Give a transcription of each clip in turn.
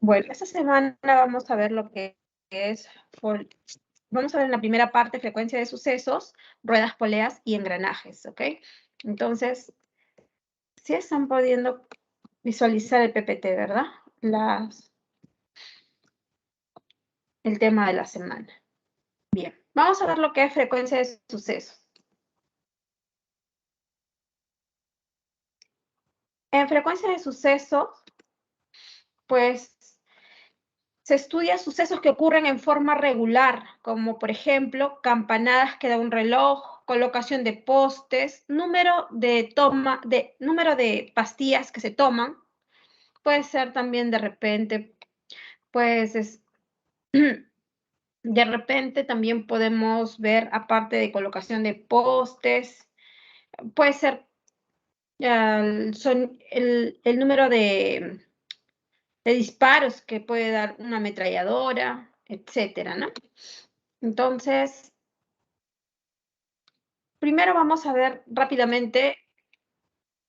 Bueno, esta semana vamos a ver lo que es, vamos a ver en la primera parte frecuencia de sucesos, ruedas, poleas y engranajes, ¿ok? Entonces, sí están pudiendo visualizar el PPT, ¿verdad? El tema de la semana. Bien, vamos a ver lo que es frecuencia de sucesos. En frecuencia de sucesos, pues, se estudian sucesos que ocurren en forma regular, como por ejemplo, campanadas que da un reloj, colocación de postes, número de pastillas que se toman. Puede ser también de repente, pues, de repente también podemos ver, aparte de colocación de postes, puede ser el número de disparos que puede dar una ametralladora, etcétera, ¿no? Entonces, primero vamos a ver rápidamente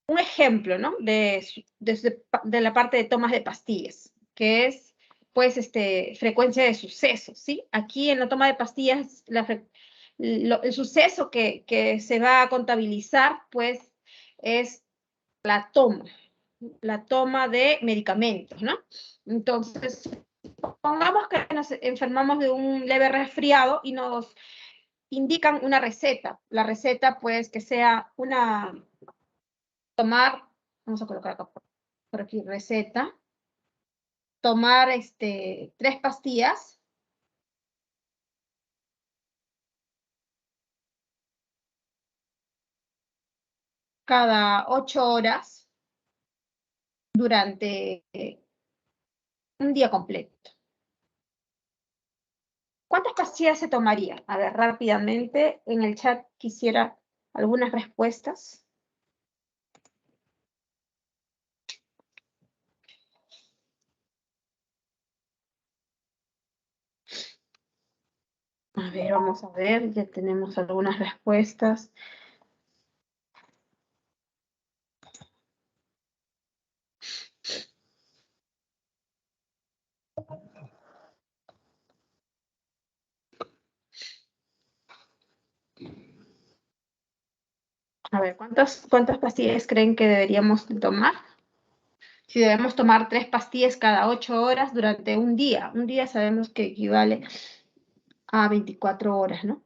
un ejemplo, ¿no? De la parte de tomas de pastillas, que es, pues, frecuencia de sucesos, ¿sí? Aquí en la toma de pastillas, el suceso que se va a contabilizar, pues, es la toma de medicamentos, ¿no? Entonces, pongamos que nos enfermamos de un leve resfriado y nos indican una receta. La receta, pues, que sea vamos a colocar acá por aquí, receta, tomar 3 pastillas cada 8 horas durante un día completo. ¿Cuántas pastillas se tomaría? A ver, rápidamente, en el chat quisiera algunas respuestas. A ver, vamos a ver, ya tenemos algunas respuestas. A ver, ¿cuántas pastillas creen que deberíamos tomar? Si debemos tomar 3 pastillas cada 8 horas durante un día. Un día sabemos que equivale a 24 horas, ¿no?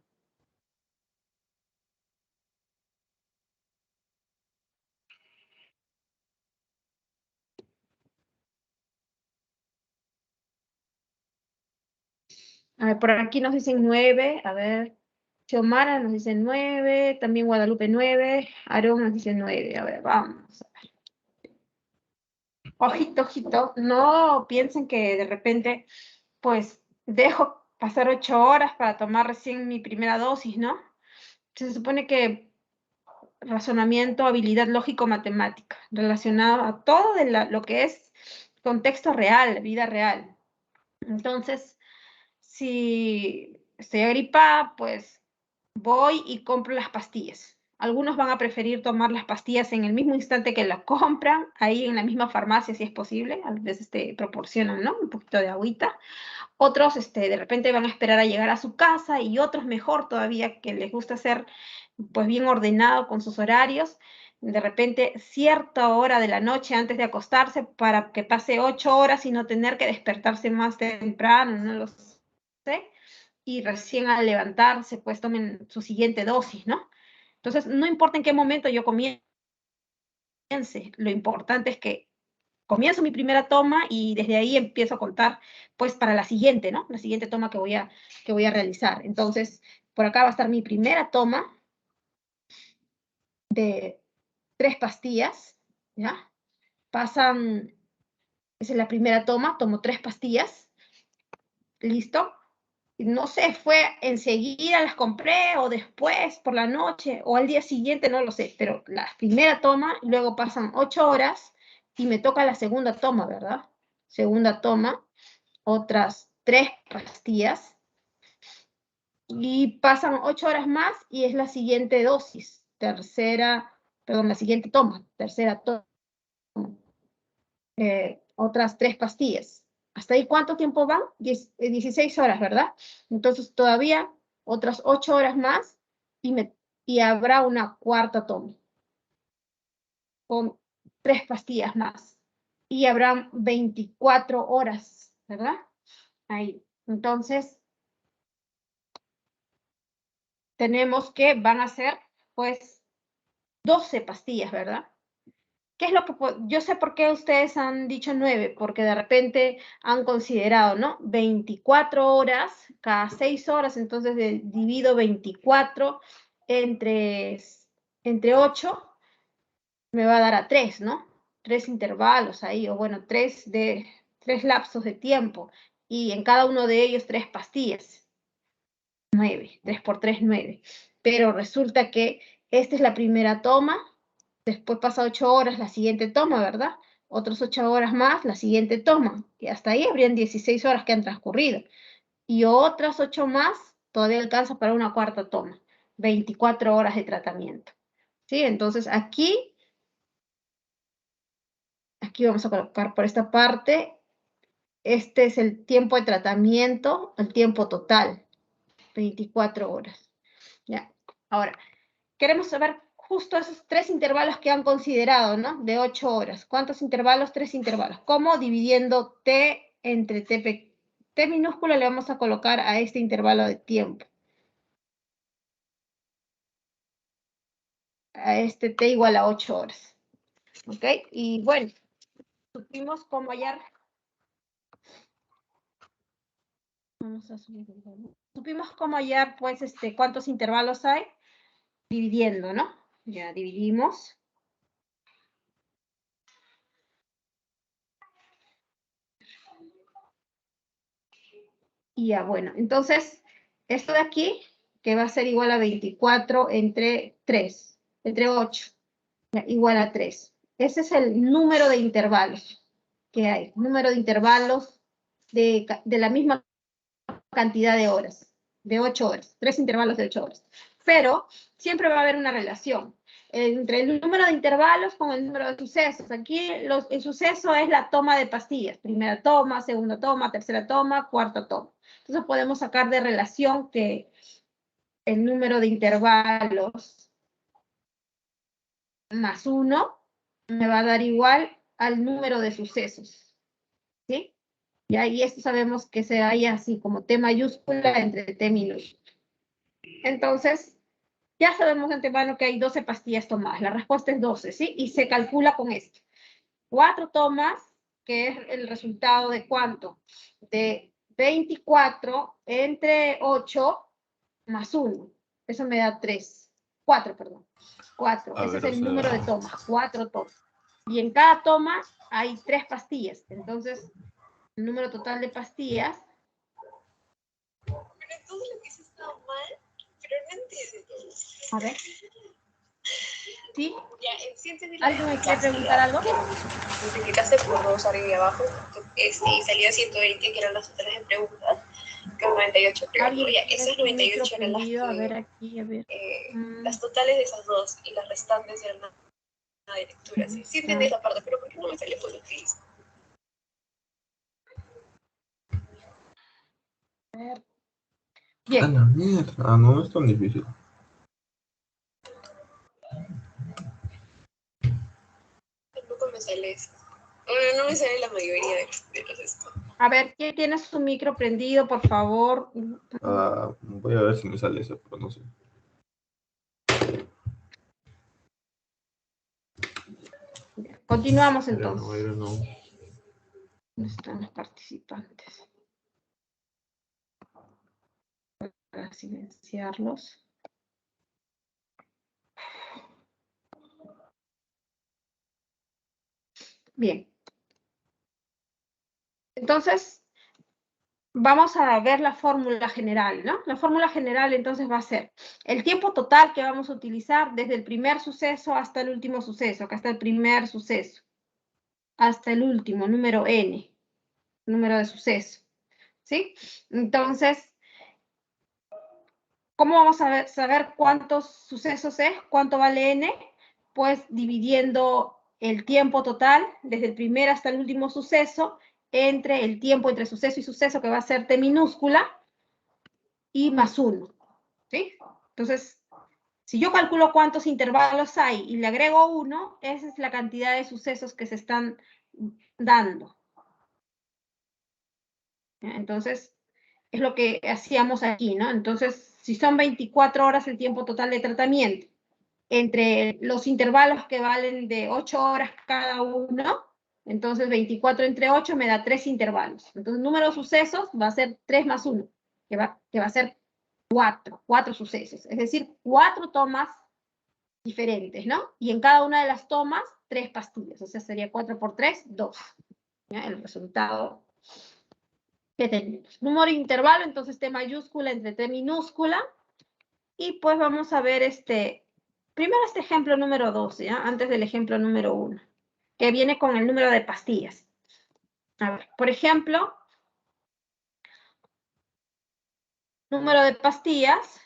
A ver, por aquí nos dicen 9, a ver, Xiomara nos dice 9, también Guadalupe 9, Aarón nos dice 9, a ver, vamos a ver. Ojito, ojito, no piensen que de repente, pues, dejo pasar 8 horas para tomar recién mi primera dosis, ¿no? Se supone que razonamiento, habilidad lógico-matemática, relacionado a todo lo que es contexto real, vida real. Entonces, si estoy agripada, pues voy y compro las pastillas. Algunos van a preferir tomar las pastillas en el mismo instante que las compran, ahí en la misma farmacia si es posible, a veces te proporcionan, ¿no? Un poquito de agüita. Otros, de repente van a esperar a llegar a su casa y otros mejor todavía que les gusta ser, pues, bien ordenado con sus horarios. De repente, cierta hora de la noche antes de acostarse para que pase 8 horas y no tener que despertarse más temprano, no lo sé. Y recién al levantarse, pues tomen su siguiente dosis, ¿no? Entonces, no importa en qué momento yo comience, lo importante es que comienzo mi primera toma y desde ahí empiezo a contar, pues, para la siguiente, ¿no? La siguiente toma que voy a realizar. Entonces, por acá va a estar mi primera toma de 3 pastillas, ¿ya? Esa es la primera toma, tomo 3 pastillas, ¿listo? No sé, fue enseguida las compré o después por la noche o al día siguiente, no lo sé, pero la primera toma, luego pasan 8 horas y me toca la segunda toma, ¿verdad? Segunda toma, otras 3 pastillas y pasan 8 horas más y es la siguiente dosis, la siguiente toma, tercera toma, otras 3 pastillas. ¿Hasta ahí cuánto tiempo van? 16 horas, ¿verdad? Entonces todavía otras 8 horas más y habrá una cuarta toma con 3 pastillas más. Y habrán 24 horas, ¿verdad? Ahí. Entonces, tenemos que van a ser, pues, 12 pastillas, ¿verdad? ¿Qué es lo que yo sé por qué ustedes han dicho 9? Porque de repente han considerado, ¿no? 24 horas, cada 6 horas, entonces divido 24 entre 8, me va a dar a 3, ¿no? 3 intervalos ahí, o bueno, 3 lapsos de tiempo, y en cada uno de ellos 3 pastillas. 9, 3 por 3, 9. Pero resulta que esta es la primera toma, después pasa 8 horas la siguiente toma, ¿verdad? Otras 8 horas más la siguiente toma, y hasta ahí habrían 16 horas que han transcurrido. Y otras 8 más todavía alcanza para una cuarta toma, 24 horas de tratamiento. ¿Sí? Entonces aquí vamos a colocar por esta parte, este es el tiempo de tratamiento, el tiempo total, 24 horas. Ya, ahora, queremos saber justo esos 3 intervalos que han considerado, ¿no? De 8 horas. ¿Cuántos intervalos? 3 intervalos. ¿Cómo? Dividiendo T entre T minúscula le vamos a colocar a este intervalo de tiempo. A este T igual a 8 horas. ¿Ok? Y bueno, supimos cómo hallar. Vamos a subir el volumen. Supimos cómo hallar, pues, cuántos intervalos hay. Dividiendo, ¿no? Ya dividimos. Y ya, bueno, entonces, esto de aquí, que va a ser igual a 24 entre 3, entre 8, ya, igual a 3. Ese es el número de intervalos que hay, número de intervalos de la misma cantidad de horas, de 8 horas, 3 intervalos de 8 horas. Pero siempre va a haber una relación entre el número de intervalos con el número de sucesos. Aquí el suceso es la toma de pastillas. Primera toma, segunda toma, tercera toma, cuarta toma. Entonces podemos sacar de relación que el número de intervalos más 1 me va a dar igual al número de sucesos. ¿Sí? Y ahí esto sabemos que se halla así como T mayúscula entre T minúscula. Entonces, ya sabemos de antemano que hay 12 pastillas tomadas. La respuesta es 12, ¿sí? Y se calcula con esto. 4 tomas, que es el resultado de ¿cuánto? De 24 entre 8 más 1. Eso me da 3. 4, perdón. 4. Ese es el número de tomas. 4 tomas. Y en cada toma hay 3 pastillas. Entonces, el número total de pastillas. Pero todo lo que se está mal, pero no entiendo. A ver. ¿Sí? Ya, ¿sí entendí? ¿Alguien me quiere preguntar algo? Multiplicaste por 2 arriba y abajo, y salía 120, que eran las totales de preguntas, que 98 creo. ¿Alguien Ya, tiene esas su micro 98 eran las prendido? A ver que, aquí, a ver. las totales de esas dos, y las restantes eran una de lectura. Sí entendí esa parte, pero ¿por qué no me sale por lo que hice? Bien. A la mierda, no es tan difícil. Tampoco me sale eso. Bueno, no me sale la mayoría de los esto. A ver, ¿quién tiene su micro prendido, por favor? Voy a ver si me sale eso, pero no sé. Continuamos Era entonces. no. ¿Dónde están los participantes? Para silenciarlos. Bien. Entonces, vamos a ver la fórmula general, ¿no? La fórmula general entonces va a ser el tiempo total que vamos a utilizar desde el primer suceso hasta el último suceso, acá está el primer suceso, hasta el último, número n, número de suceso, ¿sí? Entonces, ¿cómo vamos a saber cuántos sucesos es? ¿Cuánto vale n? Pues dividiendo el tiempo total desde el primer hasta el último suceso entre el tiempo entre suceso y suceso, que va a ser T minúscula, y más 1, ¿sí? Entonces, si yo calculo cuántos intervalos hay y le agrego 1, esa es la cantidad de sucesos que se están dando. Entonces, es lo que hacíamos aquí, ¿no? Entonces, si son 24 horas el tiempo total de tratamiento, entre los intervalos que valen de 8 horas cada uno, entonces 24 entre 8 me da 3 intervalos. Entonces, el número de sucesos va a ser 3 más 1, que va a ser 4 sucesos. Es decir, 4 tomas diferentes, ¿no? Y en cada una de las tomas, 3 pastillas. O sea, sería 4 por 3, 2. ¿Ya? El resultado que tenemos. Número de intervalo, entonces T mayúscula entre T minúscula. Y pues vamos a ver primero este ejemplo número 2, ¿ya? Antes del ejemplo número 1, que viene con el número de pastillas. A ver, por ejemplo, número de pastillas,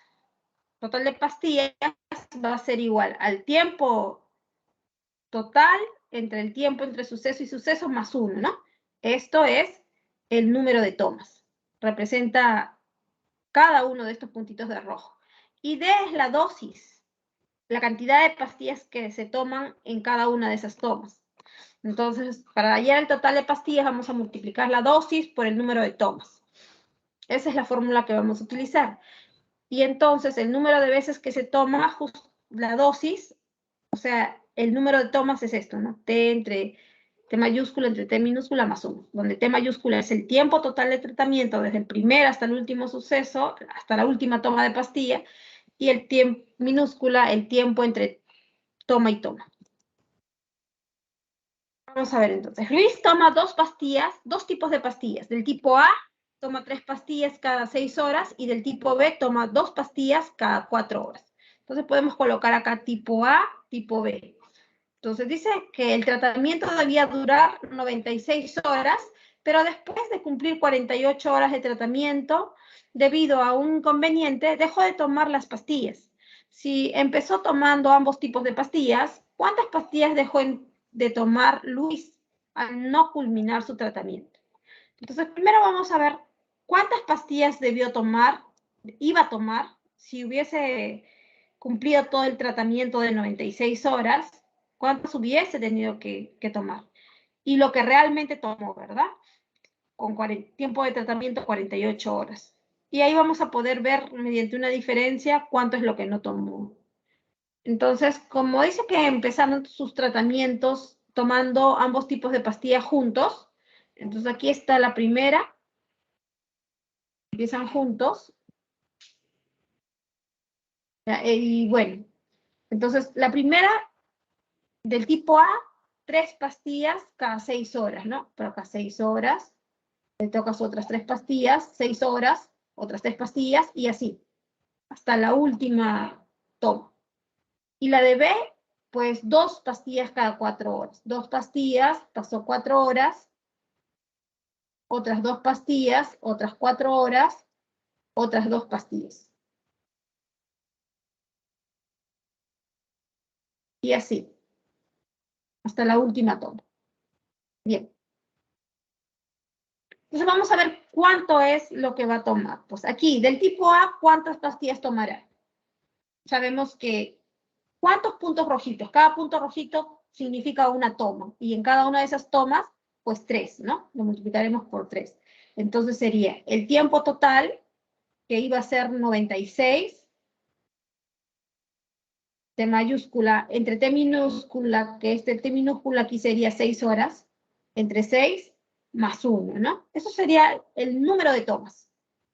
total de pastillas va a ser igual al tiempo total entre el tiempo entre suceso y suceso más 1, ¿no? Esto es el número de tomas. Representa cada uno de estos puntitos de rojo. Y D es la dosis, la cantidad de pastillas que se toman en cada una de esas tomas. Entonces, para hallar el total de pastillas, vamos a multiplicar la dosis por el número de tomas. Esa es la fórmula que vamos a utilizar. Y entonces, el número de veces que se toma la dosis, o sea, el número de tomas es esto, ¿no? T mayúscula entre T minúscula más 1, donde T mayúscula es el tiempo total de tratamiento desde el primer hasta el último suceso, hasta la última toma de pastilla, y el tiempo minúscula, el tiempo entre toma y toma. Vamos a ver entonces. Luis toma 2 pastillas, 2 tipos de pastillas. Del tipo A toma 3 pastillas cada 6 horas y del tipo B toma 2 pastillas cada 4 horas. Entonces podemos colocar acá tipo A, tipo B. Entonces dice que el tratamiento debía durar 96 horas, pero después de cumplir 48 horas de tratamiento, debido a un inconveniente, dejó de tomar las pastillas. Si empezó tomando ambos tipos de pastillas, ¿cuántas pastillas dejó de tomar Luis al no culminar su tratamiento? Entonces, primero vamos a ver cuántas pastillas iba a tomar, si hubiese cumplido todo el tratamiento de 96 horas, cuántas hubiese tenido que tomar. Y lo que realmente tomó, ¿verdad? Con tiempo de tratamiento 48 horas. Y ahí vamos a poder ver mediante una diferencia cuánto es lo que no tomó. Entonces, como dice que empezaron sus tratamientos tomando ambos tipos de pastillas juntos, entonces aquí está la primera, empiezan juntos. Y bueno, entonces la primera del tipo A, 3 pastillas cada 6 horas, ¿no? Pero cada 6 horas, le tocas otras 3 pastillas, 6 horas, otras 3 pastillas y así, hasta la última toma. Y la de B, pues 2 pastillas cada 4 horas. 2 pastillas, pasó 4 horas, otras 2 pastillas, otras 4 horas, otras 2 pastillas. Y así, hasta la última toma. Bien. Entonces vamos a ver cuánto es lo que va a tomar. Pues aquí, del tipo A, ¿cuántas pastillas tomará? Sabemos que, ¿cuántos puntos rojitos? Cada punto rojito significa una toma. Y en cada una de esas tomas, pues 3, ¿no? Lo multiplicaremos por 3. Entonces sería el tiempo total, que iba a ser 96, T mayúscula, entre T minúscula, que T minúscula aquí sería 6 horas, entre 6 más 1, ¿no? Eso sería el número de tomas,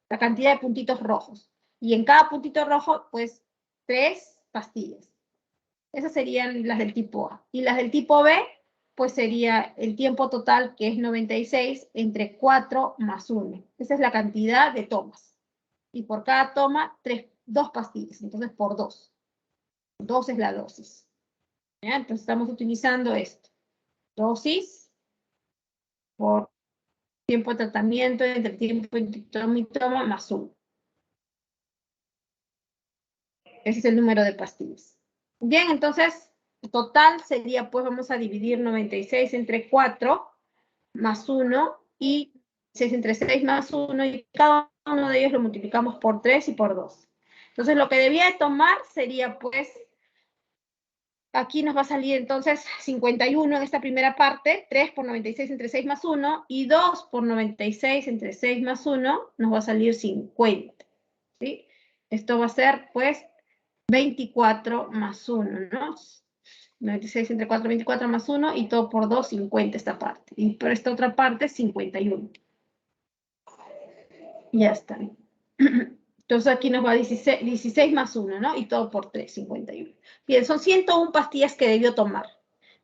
la cantidad de puntitos rojos. Y en cada puntito rojo, pues, 3 pastillas. Esas serían las del tipo A. Y las del tipo B, pues sería el tiempo total, que es 96, entre 4 más 1. Esa es la cantidad de tomas. Y por cada toma, 2 pastillas. Entonces, por 2. 2 es la dosis. ¿Ya? Entonces estamos utilizando esto. Dosis por tiempo de tratamiento entre tiempo entre toma y toma más 1. Ese es el número de pastillas. Bien, entonces, total sería, pues vamos a dividir 96 entre 4 más 1 y 6 entre 6 más 1, y cada uno de ellos lo multiplicamos por 3 y por 2. Entonces, lo que debía de tomar sería, pues, aquí nos va a salir entonces 51 en esta primera parte, 3 por 96 entre 6 más 1, y 2 por 96 entre 6 más 1 nos va a salir 50. ¿Sí? Esto va a ser, pues, 24 más 1, ¿no? 96 entre 4, 24 más 1, y todo por 2, 50 esta parte. Y por esta otra parte, 51. Ya está. Entonces aquí nos va 16 más 1, ¿no? Y todo por 3, 51. Bien, son 101 pastillas que debió tomar.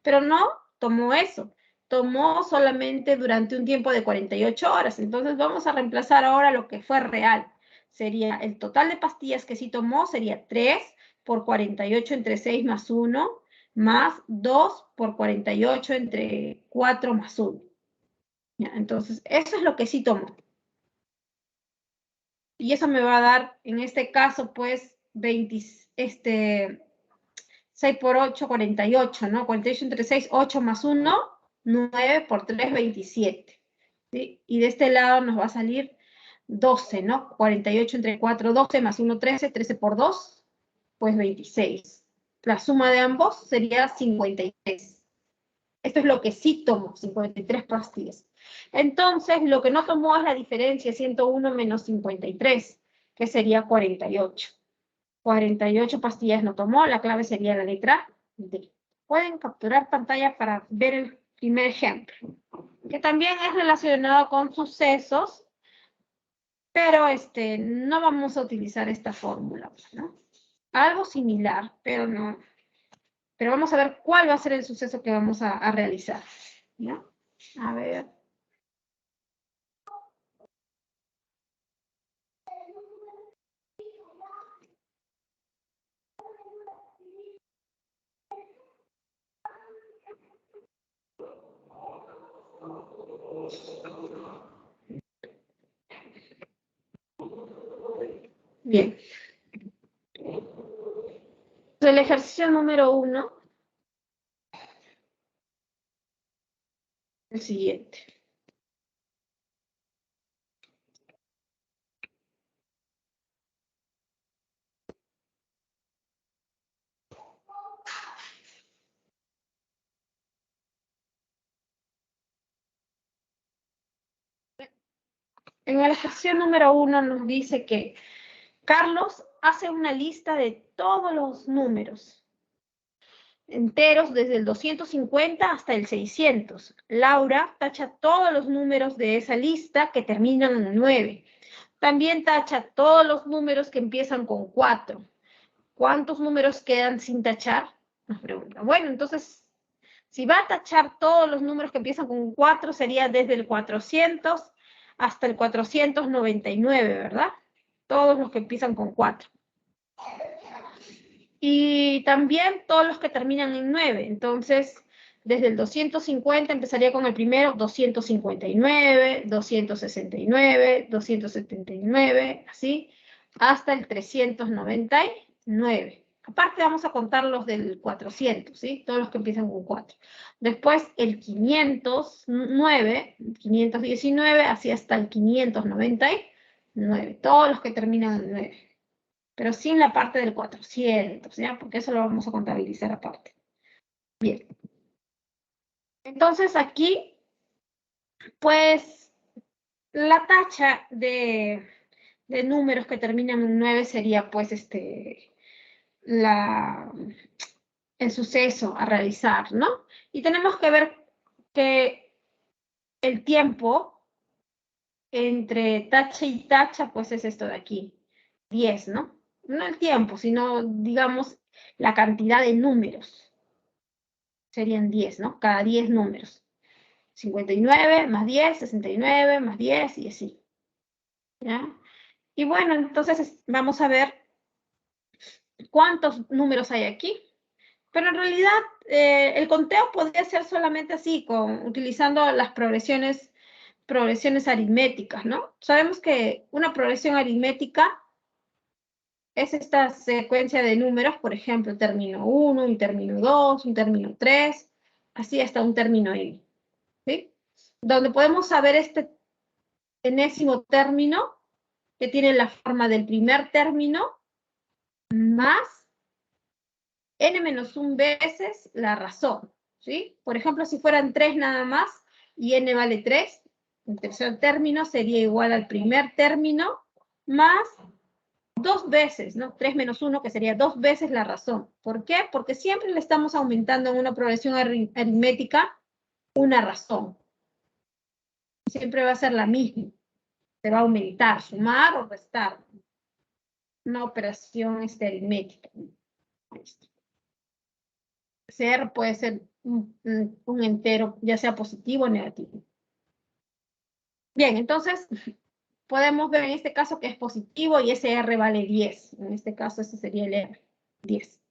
Pero no tomó eso. Tomó solamente durante un tiempo de 48 horas. Entonces vamos a reemplazar ahora lo que fue real. Sería el total de pastillas que sí tomó, sería 3 por 48 entre 6 más 1, más 2 por 48 entre 4 más 1. ¿Ya? Entonces, eso es lo que sí tomó. Y eso me va a dar, en este caso, pues, 6 por 8, 48, ¿no? 48 entre 6, 8 más 1, 9 por 3, 27. ¿Sí? Y de este lado nos va a salir 12, ¿no? 48 entre 4, 12 más 1, 13, 13 por 2, pues 26. La suma de ambos sería 53. Esto es lo que sí tomó, 53 pastillas. Entonces, lo que no tomó es la diferencia, 101 menos 53, que sería 48. 48 pastillas no tomó, la clave sería la letra D. Pueden capturar pantalla para ver el primer ejemplo, que también es relacionado con sucesos, pero no vamos a utilizar esta fórmula, ¿no? Algo similar, pero no. Pero vamos a ver cuál va a ser el suceso que vamos a realizar, ¿no? A ver. Bien. El ejercicio número 1 es el siguiente. En el ejercicio número 1 nos dice que Carlos hace una lista de todos los números enteros desde el 250 hasta el 600. Laura tacha todos los números de esa lista que terminan en 9. También tacha todos los números que empiezan con 4. ¿Cuántos números quedan sin tachar? Nos pregunta. Bueno, entonces, si va a tachar todos los números que empiezan con 4, sería desde el 400 hasta el 499, ¿verdad? Todos los que empiezan con 4. Y también todos los que terminan en 9. Entonces, desde el 250 empezaría con el primero, 259, 269, 279, así, hasta el 399. Aparte vamos a contar los del 400, ¿sí? Todos los que empiezan con 4. Después el 509, 519, así hasta el 599. Todos los que terminan en 9. Pero sin la parte del 400, ¿ya? Porque eso lo vamos a contabilizar aparte. Bien. Entonces aquí, pues, la tacha de números que terminan en 9 sería, pues, el suceso a realizar, ¿no? Y tenemos que ver que el tiempo entre tacha y tacha, pues, es esto de aquí, 10, ¿no? No el tiempo, sino, digamos, la cantidad de números. Serían 10, ¿no? Cada 10 números. 59 más 10, 69 más 10 y así. ¿Ya? Y bueno, entonces vamos a ver cuántos números hay aquí. Pero en realidad el conteo podría ser solamente así, utilizando las progresiones aritméticas, ¿no? Sabemos que una progresión aritmética es esta secuencia de números, por ejemplo, término 1, un término 2, un término 3, así hasta un término n. ¿Sí? donde podemos saber este enésimo término que tiene la forma del primer término más n-1 veces la razón, ¿sí? Por ejemplo, si fueran 3 nada más y n vale 3, el tercer término sería igual al primer término más 2 veces, ¿no? 3 menos 1, que sería 2 veces la razón. ¿Por qué? Porque siempre le estamos aumentando en una progresión aritmética una razón. Siempre va a ser la misma. Se va a aumentar, sumar o restar. Una operación aritmética. Ser puede ser un entero, ya sea positivo o negativo. Bien, entonces podemos ver en este caso que es positivo y ese R vale 10. En este caso ese sería el R, 10.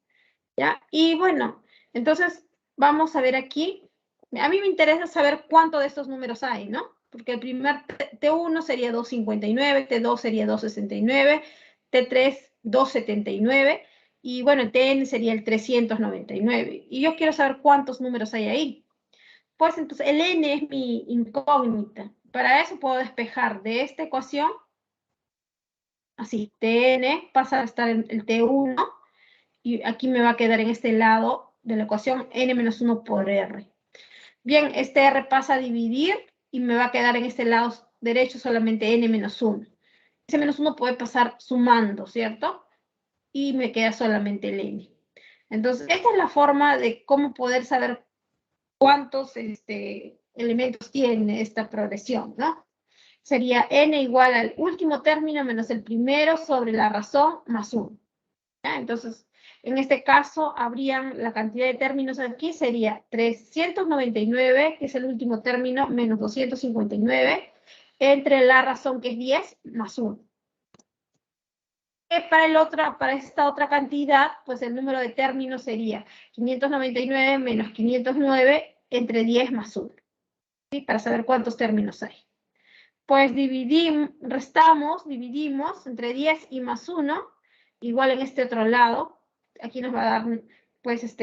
¿Ya? Y bueno, entonces vamos a ver aquí. A mí me interesa saber cuánto de estos números hay, ¿no? Porque el primer T1 sería 259, T2 sería 269, T3 279 y bueno, el TN sería el 399. Y yo quiero saber cuántos números hay ahí. Pues entonces el N es mi incógnita. Para eso puedo despejar de esta ecuación, así, TN pasa a estar en el T1 y aquí me va a quedar en este lado de la ecuación n-1 por r. Bien, este r pasa a dividir y me va a quedar en este lado derecho solamente n-1. Ese menos 1 puede pasar sumando, ¿cierto? Y me queda solamente el n. Entonces, esta es la forma de cómo poder saber cuántos elementos tiene esta progresión, ¿no? Sería n igual al último término menos el primero sobre la razón más 1. ¿Ya? Entonces, en este caso, habrían la cantidad de términos aquí sería 399, que es el último término, menos 259, entre la razón que es 10 más 1. Para esta otra cantidad, pues el número de términos sería 599 menos 509 entre 10 más 1. ¿Sí? Para saber cuántos términos hay. Pues dividimos entre 10 y más 1, igual en este otro lado. Aquí nos va a dar, pues,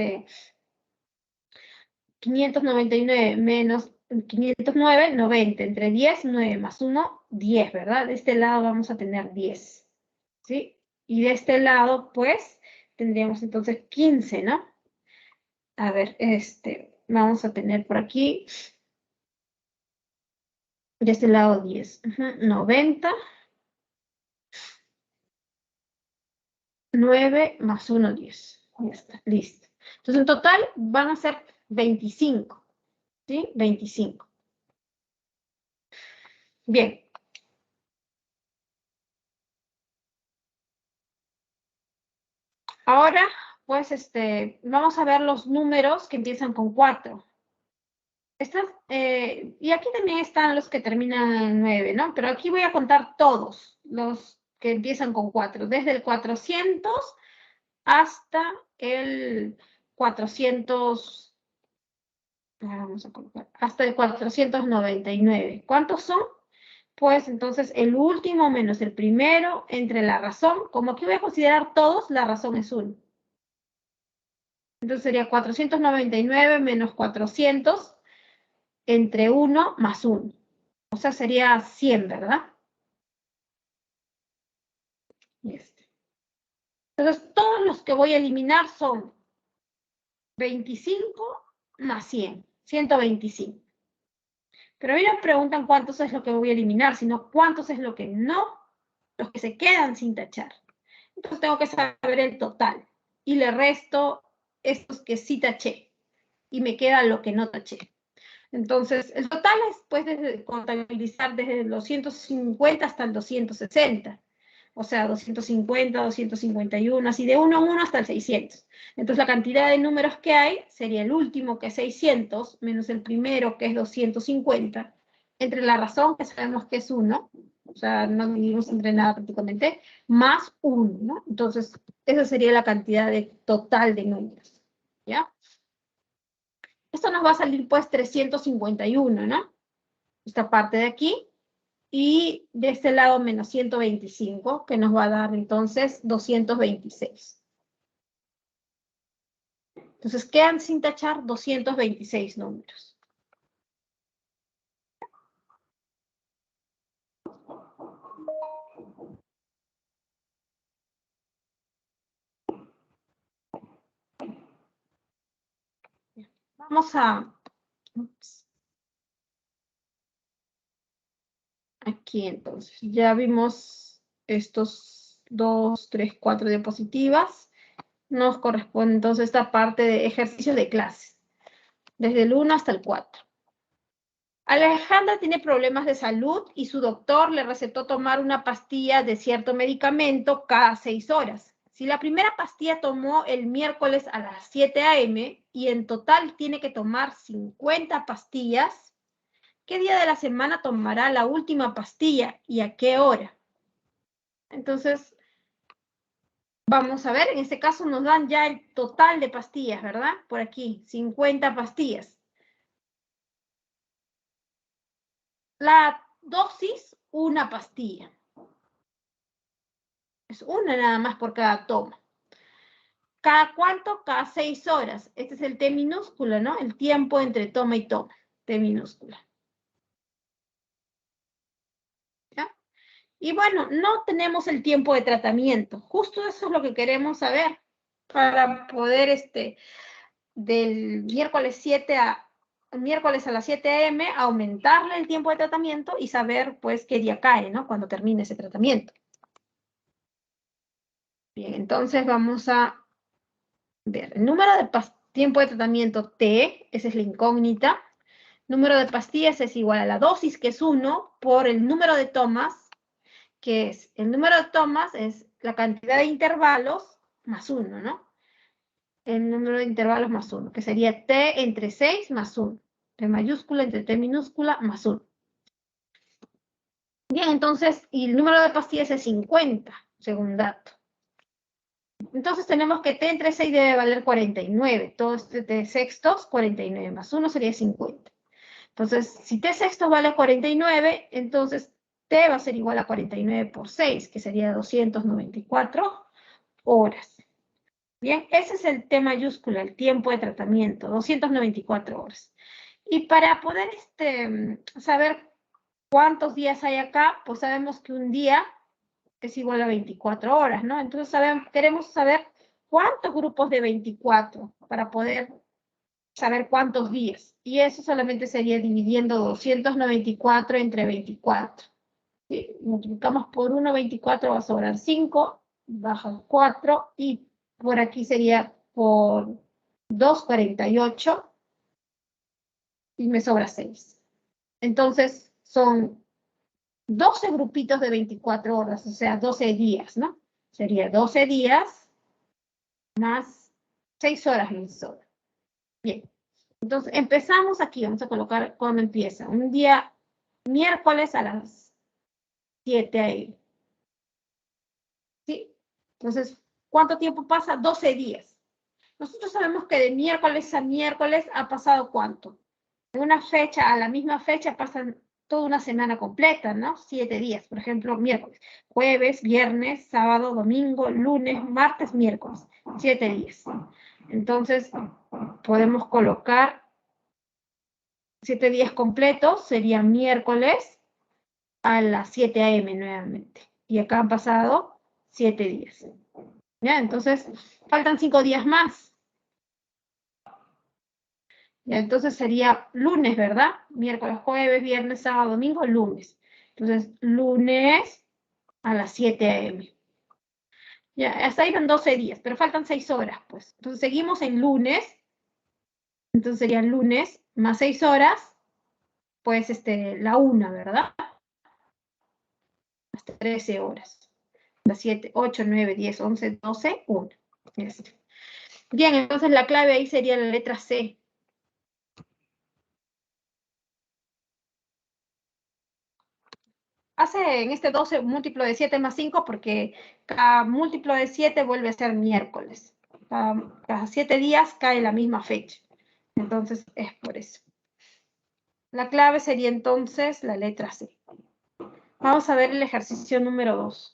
599 menos 509, 90. Entre 10, 9 más 1, 10, ¿verdad? De este lado vamos a tener 10, ¿sí? Y de este lado, pues, tendríamos entonces 15, ¿no? A ver, vamos a tener por aquí, de este lado 10, 90. 9 más 1, 10. Ya está, listo. Entonces, en total van a ser 25. ¿Sí? 25. Bien. Ahora, pues, vamos a ver los números que empiezan con 4. Y aquí también están los que terminan en 9, ¿no? Pero aquí voy a contar todos los que empiezan con 4, desde el 400 hasta el 400. Vamos a colocar, hasta el 499. ¿Cuántos son? Pues entonces el último menos el primero entre la razón. Como aquí voy a considerar todos, la razón es 1. Entonces sería 499 menos 400 entre 1 más 1. O sea, sería 100, ¿verdad? Entonces todos los que voy a eliminar son 25 más 100, 125. Pero a mí no me preguntan cuántos es lo que voy a eliminar, sino cuántos es lo que no, los que se quedan sin tachar. Entonces tengo que saber el total. Y le resto estos que sí taché. Y me queda lo que no taché. Entonces, el total es, pues, contabilizar desde los 150 hasta el 260. O sea, 250, 251, así de 1 en 1 hasta el 600. Entonces, la cantidad de números que hay sería el último, que es 600, menos el primero, que es 250, entre la razón, que sabemos que es 1, o sea, no dividimos entre nada prácticamente, más 1, ¿no? Entonces, esa sería la cantidad total de números, ¿ya? Esto nos va a salir, pues, 351, ¿no? Esta parte de aquí. Y de este lado menos 125, que nos va a dar entonces 226. Entonces quedan sin tachar 226 números. Vamos a... Ups. Aquí entonces, ya vimos estos 2, 3, 4 diapositivas. Nos corresponde entonces esta parte de ejercicios de clases, desde el 1 hasta el 4. Alejandra tiene problemas de salud y su doctor le recetó tomar una pastilla de cierto medicamento cada 6 horas. Si la primera pastilla tomó el miércoles a las 7 a.m. y en total tiene que tomar 50 pastillas, ¿qué día de la semana tomará la última pastilla y a qué hora? Entonces, vamos a ver, en este caso nos dan ya el total de pastillas, ¿verdad? Por aquí, 50 pastillas. La dosis, una pastilla. Es una nada más por cada toma. ¿Cada cuánto? Cada 6 horas. Este es el T minúscula, ¿no? El tiempo entre toma y toma. T minúscula. ¿Ya? Y bueno, no tenemos el tiempo de tratamiento. Justo eso es lo que queremos saber para poder, del miércoles a las 7 a.m., aumentarle el tiempo de tratamiento y saber, pues, qué día cae, ¿no? Cuando termine ese tratamiento. Bien, entonces vamos a ver. El número de tiempo de tratamiento T, esa es la incógnita. Número de pastillas es igual a la dosis, que es 1, por el número de tomas, que es, el número de tomas es la cantidad de intervalos más 1, ¿no? El número de intervalos más 1, que sería T entre 6 más 1. T mayúscula entre T minúscula más 1. Bien, entonces, y el número de pastillas es 50, según dato. Entonces tenemos que T entre 6 debe valer 49. Todo este T sextos, 49 más 1 sería 50. Entonces, si T sextos vale 49, entonces T va a ser igual a 49 por 6, que sería 294 horas. Bien, ese es el T mayúscula, el tiempo de tratamiento, 294 horas. Y para poder saber cuántos días hay acá, pues sabemos que un día es igual a 24 horas, ¿no? Entonces queremos saber cuántos grupos de 24 para poder saber cuántos días. Y eso solamente sería dividiendo 294 entre 24. ¿Sí? Multiplicamos por 1, 24 va a sobrar 5, baja 4 y por aquí sería por 2, 48 y me sobra 6. Entonces son 12 grupitos de 24 horas, o sea, 12 días, ¿no? Sería 12 días más 6 horas más horas. Bien, entonces empezamos aquí, vamos a colocar cuando empieza. Un día miércoles a las 7 a.m. ¿Sí? Entonces, ¿cuánto tiempo pasa? 12 días. Nosotros sabemos que de miércoles a miércoles ha pasado ¿cuánto? De una fecha a la misma fecha pasan toda una semana completa, ¿no? 7 días, por ejemplo, miércoles, jueves, viernes, sábado, domingo, lunes, martes, miércoles, 7 días. Entonces, podemos colocar 7 días completos, sería miércoles a las 7 a.m. nuevamente. Y acá han pasado 7 días. ¿Ya? Entonces, faltan 5 días más. ¿Ya? Entonces sería lunes, ¿verdad? Miércoles, jueves, viernes, sábado, domingo, lunes. Entonces, lunes a las 7 a.m. Ya, hasta ahí van 12 días, pero faltan 6 horas, pues. Entonces, seguimos en lunes. Entonces, sería lunes más 6 horas, pues, la 1, ¿verdad? Hasta 13 horas. Las 7, 8, 9, 10, 11, 12, 1. Bien, entonces la clave ahí sería la letra C. Hace en este 12 un múltiplo de 7 más 5 porque cada múltiplo de 7 vuelve a ser miércoles. Cada 7 días cae la misma fecha. Entonces es por eso. La clave sería entonces la letra C. Vamos a ver el ejercicio número 2.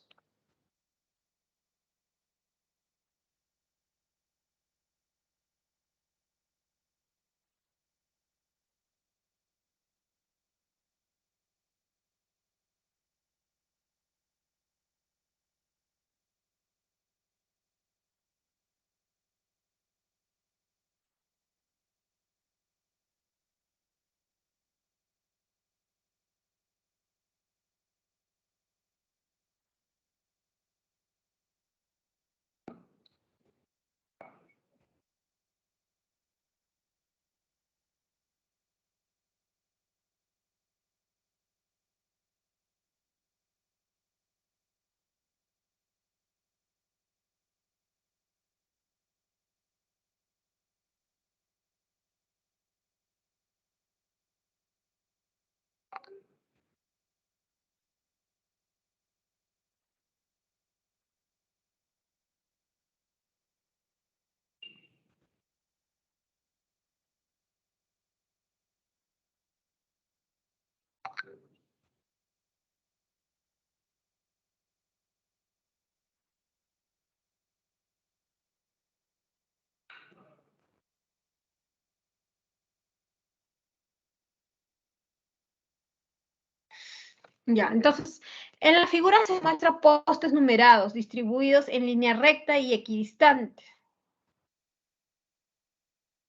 Ya, entonces, en la figura se muestran postes numerados, distribuidos en línea recta y equidistantes.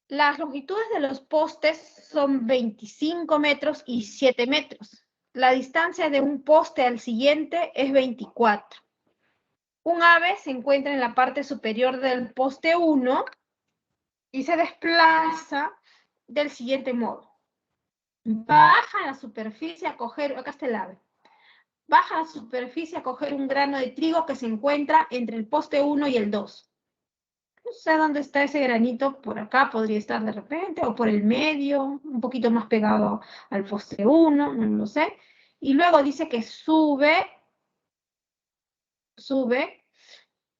Las longitudes de los postes son 25 metros y 7 metros. La distancia de un poste al siguiente es 24. Un ave se encuentra en la parte superior del poste 1 y se desplaza del siguiente modo. Baja a la superficie a coger, acá está el ave. Baja a la superficie a coger un grano de trigo que se encuentra entre el poste 1 y el 2. No sé dónde está ese granito, por acá podría estar de repente, o por el medio, un poquito más pegado al poste 1, no lo sé. Y luego dice que sube,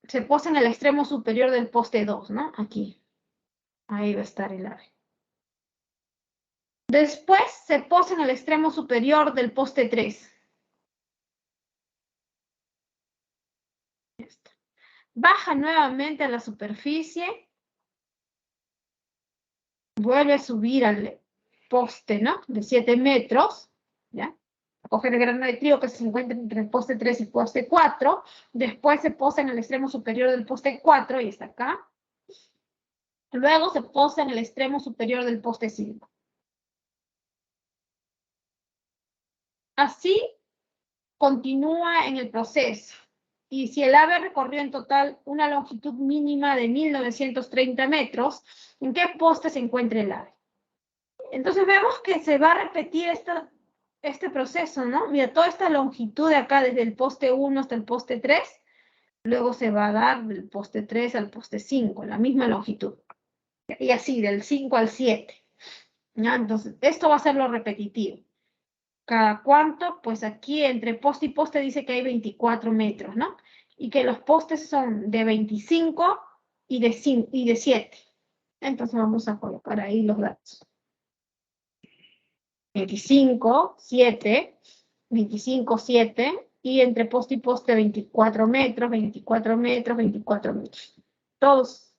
se posa en el extremo superior del poste 2, ¿no? Aquí, ahí va a estar el ave. Después se posa en el extremo superior del poste 3. Baja nuevamente a la superficie, vuelve a subir al poste, ¿no? De 7 metros, ¿ya? Coger el grano de trigo que se encuentra entre el poste 3 y el poste 4, después se posa en el extremo superior del poste 4, y está acá. Luego se posa en el extremo superior del poste 5. Así continúa en el proceso. Y si el ave recorrió en total una longitud mínima de 1930 metros, ¿en qué poste se encuentra el ave? Entonces vemos que se va a repetir este proceso, ¿no? Mira, toda esta longitud de acá, desde el poste 1 hasta el poste 3, luego se va a dar del poste 3 al poste 5, la misma longitud. Y así, del 5 al 7. ¿Ya? Entonces, esto va a ser lo repetitivo. ¿Cada cuánto? Pues aquí entre poste y poste dice que hay 24 metros, ¿no? Y que los postes son de 25 y de 7. Entonces vamos a colocar ahí los datos. 25, 7, 25, 7, y entre poste y poste 24 metros, 24 metros, 24 metros. Todos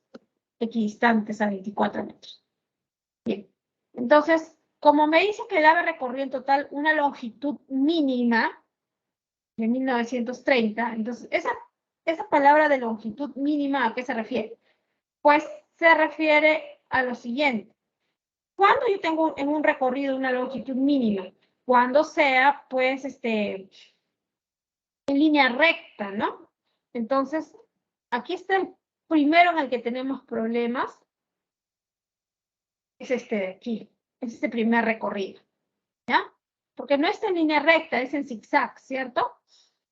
equidistantes a 24 metros. Bien, entonces, como me dice que el ave recorrió en total una longitud mínima de 1930, entonces esa palabra de longitud mínima, ¿a qué se refiere? Pues se refiere a lo siguiente. Cuando yo tengo en un recorrido una longitud mínima, cuando sea, pues, en línea recta, ¿no? Entonces, aquí está el primero en el que tenemos problemas, es este de aquí, es este primer recorrido, ¿ya? Porque no está en línea recta, es en zigzag, ¿cierto?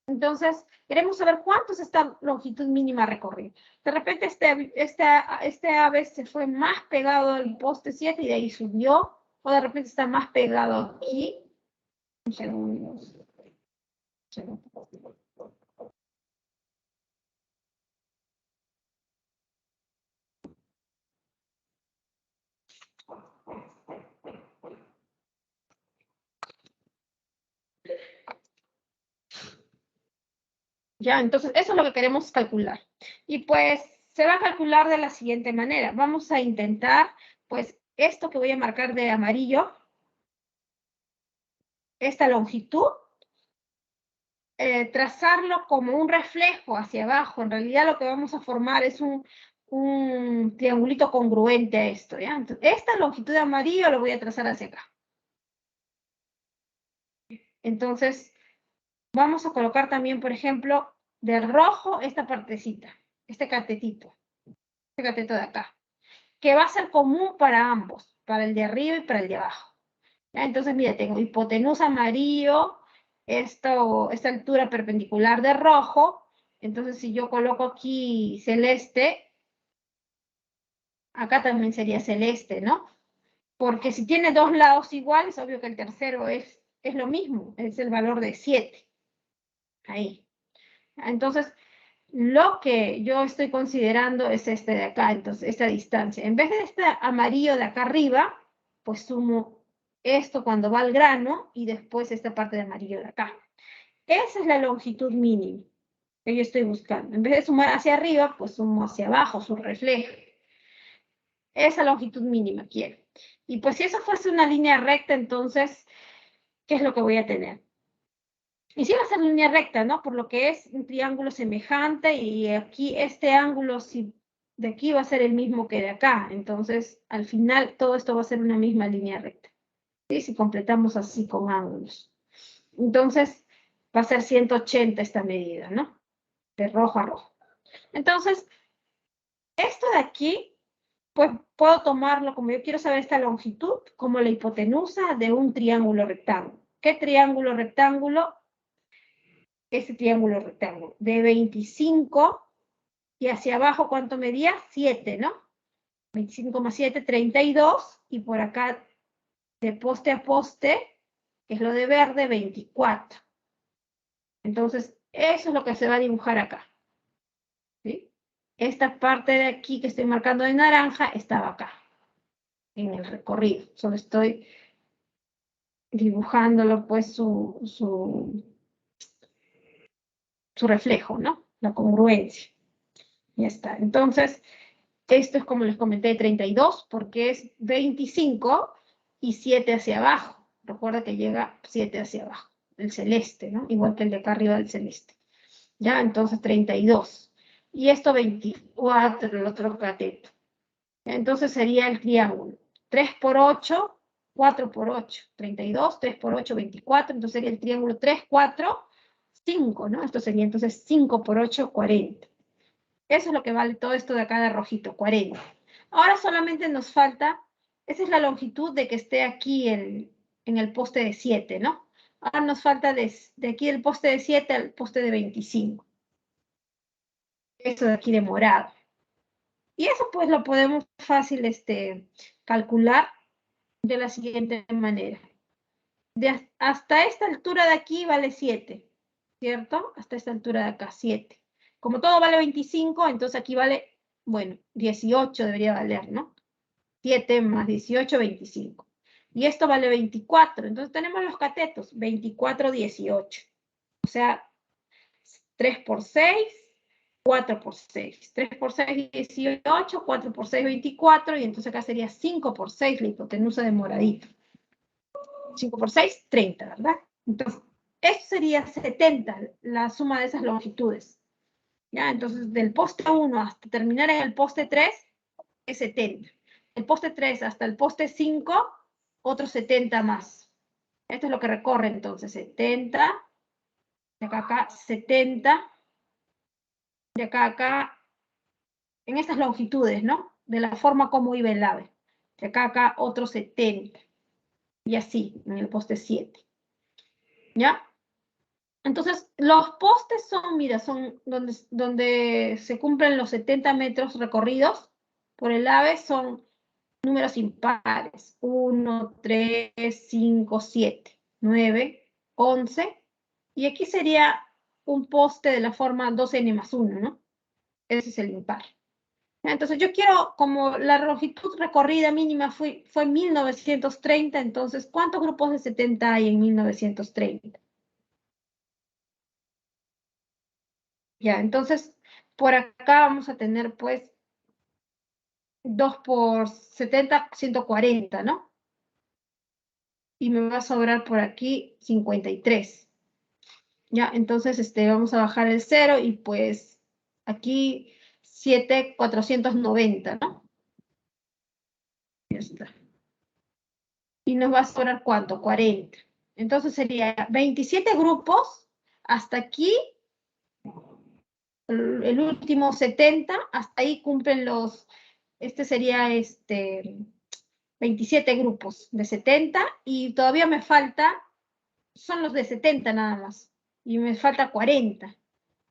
Entonces, queremos saber cuánto es esta longitud mínima recorrida. De repente, este ave se fue más pegado al poste 7 y de ahí subió, o de repente está más pegado aquí. Un segundo. Ya, entonces eso es lo que queremos calcular. Y pues se va a calcular de la siguiente manera. Vamos a intentar, pues, esto que voy a marcar de amarillo, esta longitud, trazarlo como un reflejo hacia abajo. En realidad lo que vamos a formar es un triangulito congruente a esto, ¿ya? Entonces, esta longitud de amarillo lo voy a trazar hacia acá. Entonces, vamos a colocar también, por ejemplo, de rojo esta partecita, este catetito de acá, que va a ser común para ambos, para el de arriba y para el de abajo. ¿Ya? Entonces, mira, tengo hipotenusa amarillo, esta altura perpendicular de rojo. Entonces, si yo coloco aquí celeste, acá también sería celeste, ¿no? Porque si tiene dos lados iguales, obvio que el tercero es es lo mismo, es el valor de 7. Ahí. Entonces, lo que yo estoy considerando es este de acá, entonces, esta distancia. En vez de este amarillo de acá arriba, pues sumo esto cuando va al grano y después esta parte de amarillo de acá. Esa es la longitud mínima que yo estoy buscando. En vez de sumar hacia arriba, pues sumo hacia abajo, su reflejo. Esa longitud mínima quiero. Y pues si eso fuese una línea recta, entonces, ¿qué es lo que voy a tener? Y sí va a ser línea recta, ¿no? Por lo que es un triángulo semejante y aquí este ángulo de aquí va a ser el mismo que de acá. Entonces, al final, todo esto va a ser una misma línea recta. ¿Sí? Si completamos así con ángulos. Entonces, va a ser 180 esta medida, ¿no? De rojo a rojo. Entonces, esto de aquí, pues puedo tomarlo como yo quiero saber esta longitud, como la hipotenusa de un triángulo rectángulo. ¿Qué triángulo rectángulo? Este triángulo rectángulo. De 25 y hacia abajo, ¿cuánto medía? 7, ¿no? 25 más 7, 32. Y por acá, de poste a poste, que es lo de verde, 24. Entonces, eso es lo que se va a dibujar acá. ¿Sí? Esta parte de aquí que estoy marcando de naranja estaba acá, en el recorrido. Solo estoy dibujándolo, pues, su reflejo, ¿no? La congruencia. Ya está. Entonces, esto es como les comenté, 32, porque es 25 y 7 hacia abajo. Recuerda que llega 7 hacia abajo, el celeste, ¿no? Igual que el de acá arriba del celeste. ¿Ya? Entonces 32. Y esto 24, el otro cateto. Entonces sería el triángulo. 3 por 8, 4 por 8. 32, 3 por 8, 24. Entonces sería el triángulo 3, 4, 5, ¿no? Esto sería entonces 5 por 8, 40. Eso es lo que vale todo esto de acá de rojito, 40. Ahora solamente nos falta, esa es la longitud de que esté aquí en el poste de 7, ¿no? Ahora nos falta de aquí del poste de 7 al poste de 25. Eso de aquí de morado. Y eso pues lo podemos fácil calcular de la siguiente manera. Hasta esta altura de aquí vale 7, ¿cierto? Hasta esta altura de acá, 7. Como todo vale 25, entonces aquí vale, bueno, 18 debería valer, ¿no? 7 más 18, 25. Y esto vale 24, entonces tenemos los catetos, 24, 18. O sea, 3 por 6, 4 por 6. 3 por 6, 18, 4 por 6, 24, y entonces acá sería 5 por 6, la hipotenusa de moradito. 5 por 6, 30, ¿verdad? Entonces, esto sería 70, la suma de esas longitudes. ¿Ya? Entonces, del poste 1 hasta terminar en el poste 3, es 70. El poste 3 hasta el poste 5, otros 70 más. Esto es lo que recorre entonces, 70, de acá a acá, 70, de acá a acá, en estas longitudes, ¿no? De la forma como iba el ave. De acá a acá, otros 70. Y así, en el poste 7. ¿Ya? Entonces, los postes son, mira, son donde se cumplen los 70 metros recorridos por el ave, son números impares. 1, 3, 5, 7, 9, 11. Y aquí sería un poste de la forma 2n más 1, ¿no? Ese es el impar. Entonces, yo quiero, como la longitud recorrida mínima fue 1930, entonces, ¿cuántos grupos de 70 hay en 1930? Ya, entonces, por acá vamos a tener, pues, 2 por 70, 140, ¿no? Y me va a sobrar por aquí 53. Ya, entonces, vamos a bajar el 0 y, pues, aquí 7, 490, ¿no? Ya está. Y nos va a sobrar, ¿cuánto? 40. Entonces, sería 27 grupos hasta aquí, el último 70, hasta ahí cumplen sería 27 grupos de 70 y todavía me falta, son los de 70 nada más, y me falta 40.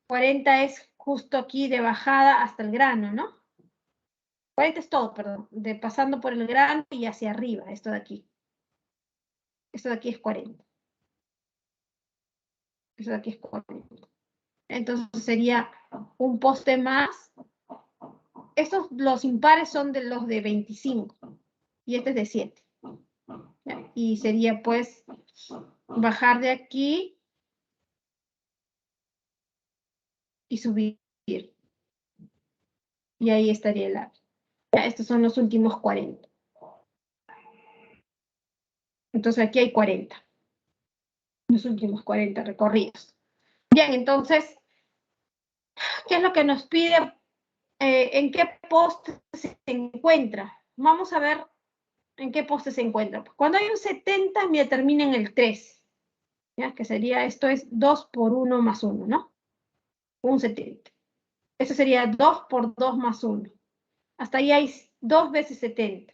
40 es justo aquí de bajada hasta el grano, ¿no? 40 es todo, perdón, de pasando por el grano y hacia arriba, esto de aquí. Esto de aquí es 40. Eso de aquí es 40. Entonces sería un poste más. Estos, los impares son de los de 25. Y este es de 7. ¿Ya? Y sería pues bajar de aquí y subir. Y ahí estaría el área. Ya, estos son los últimos 40. Entonces aquí hay 40. Los últimos 40 recorridos. Bien, entonces, ¿qué es lo que nos pide? ¿En qué poste se encuentra? Vamos a ver en qué poste se encuentra. Cuando hay un 70, me termina en el 3. ¿Ya? Que sería, esto es 2 por 1 más 1, ¿no? Un 70. Eso sería 2 por 2 más 1. Hasta ahí hay 2 veces 70.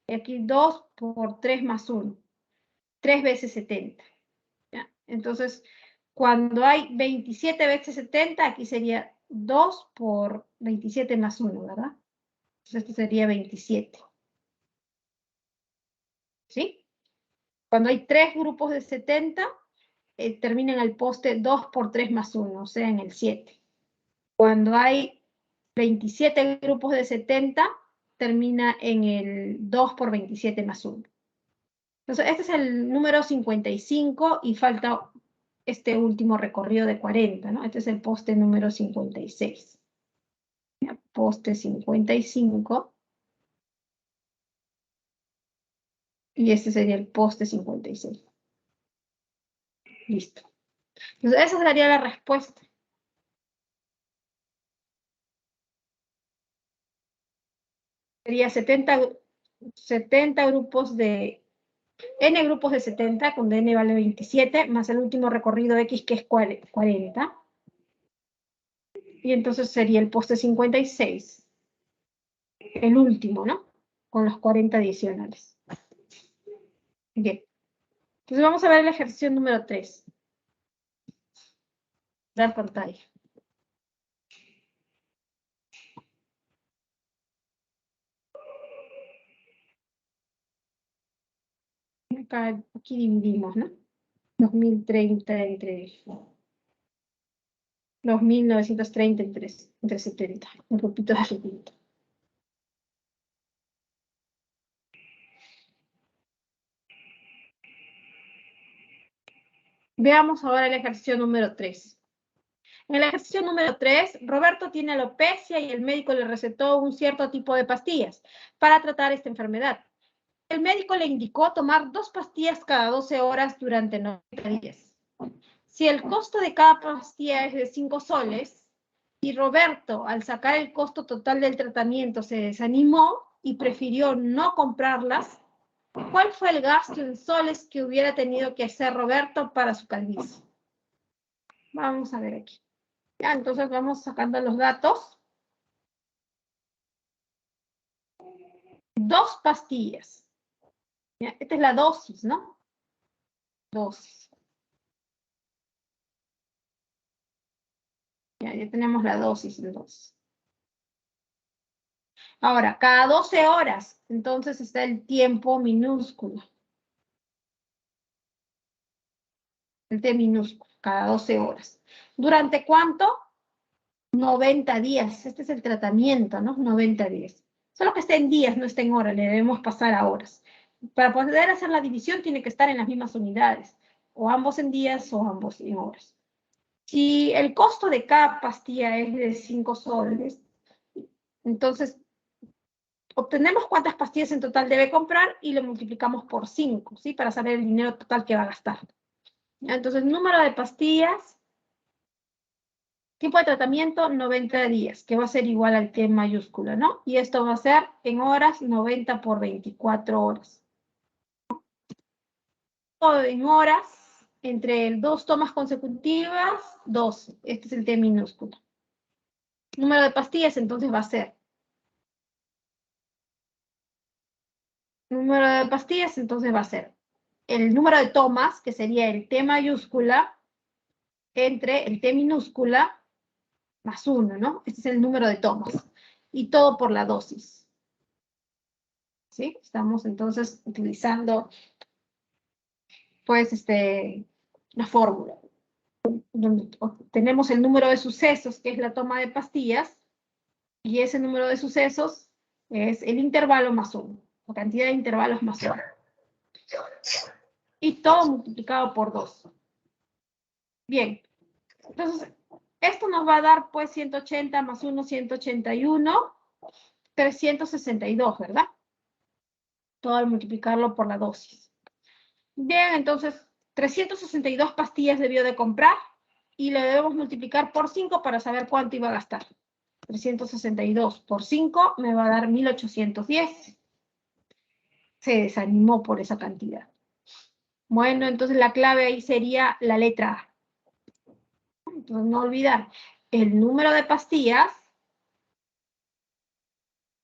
Y aquí 2 por 3 más 1. 3 veces 70. ¿Ya? Entonces, cuando hay 27 veces 70, aquí sería 2 por 27 más 1, ¿verdad? Entonces, esto sería 27. ¿Sí? Cuando hay 3 grupos de 70, termina en el poste 2 por 3 más 1, o sea, en el 7. Cuando hay 27 grupos de 70, termina en el 2 por 27 más 1. Entonces, este es el número 55 y falta este último recorrido de 40, ¿no? Este es el poste número 56. Poste 55. Y este sería el poste 56. Listo. Entonces, esa sería la respuesta. Sería 70 grupos de... N grupos de 70, con N vale 27, más el último recorrido X, que es 40. Y entonces sería el poste 56. El último, ¿no? Con los 40 adicionales. Bien. Entonces vamos a ver el ejercicio número 3. Dar pantalla. Acá, aquí dividimos, ¿no? 2030 entre... 2930 entre 70. Un grupito de 70. Veamos ahora el ejercicio número 3. En el ejercicio número 3, Roberto tiene alopecia y el médico le recetó un cierto tipo de pastillas para tratar esta enfermedad. El médico le indicó tomar 2 pastillas cada 12 horas durante 90 días. Si el costo de cada pastilla es de 5 soles y Roberto, al sacar el costo total del tratamiento, se desanimó y prefirió no comprarlas, ¿cuál fue el gasto en soles que hubiera tenido que hacer Roberto para su calvicie? Vamos a ver aquí. Ya, entonces vamos sacando los datos. 2 pastillas. Ya, esta es la dosis, ¿no? Dosis. Ya tenemos la dosis entonces. Ahora, cada 12 horas, entonces está el tiempo minúsculo. El T minúsculo, cada 12 horas. ¿Durante cuánto? 90 días. Este es el tratamiento, ¿no? 90 días. Solo que esté en días, no esté en horas, le debemos pasar a horas. Para poder hacer la división tiene que estar en las mismas unidades, o ambos en días o ambos en horas. Si el costo de cada pastilla es de 5 soles, entonces obtenemos cuántas pastillas en total debe comprar y lo multiplicamos por 5, ¿sí? Para saber el dinero total que va a gastar. Entonces, número de pastillas, tiempo de tratamiento, 90 días, que va a ser igual al T mayúscula, ¿no? Y esto va a ser en horas, 90 por 24 horas. En horas, entre 2 tomas consecutivas, 12. Este es el T minúsculo. Número de pastillas, entonces va a ser. Número de pastillas, entonces va a ser el número de tomas, que sería el T mayúscula, entre el T minúscula más 1, ¿no? Este es el número de tomas. Y todo por la dosis. ¿Sí? Estamos entonces utilizando, pues, la fórmula. donde tenemos el número de sucesos, que es la toma de pastillas, y ese número de sucesos es el intervalo más 1, la cantidad de intervalos más 1. Y todo multiplicado por 2. Bien, entonces, esto nos va a dar, pues, 180 más 1, 181, 362, ¿verdad? Todo al multiplicarlo por la dosis. Bien, entonces, 362 pastillas debió de comprar y le debemos multiplicar por 5 para saber cuánto iba a gastar. 362 por 5 me va a dar 1810. Se desanimó por esa cantidad. Bueno, entonces la clave ahí sería la letra A. Entonces no olvidar, el número de pastillas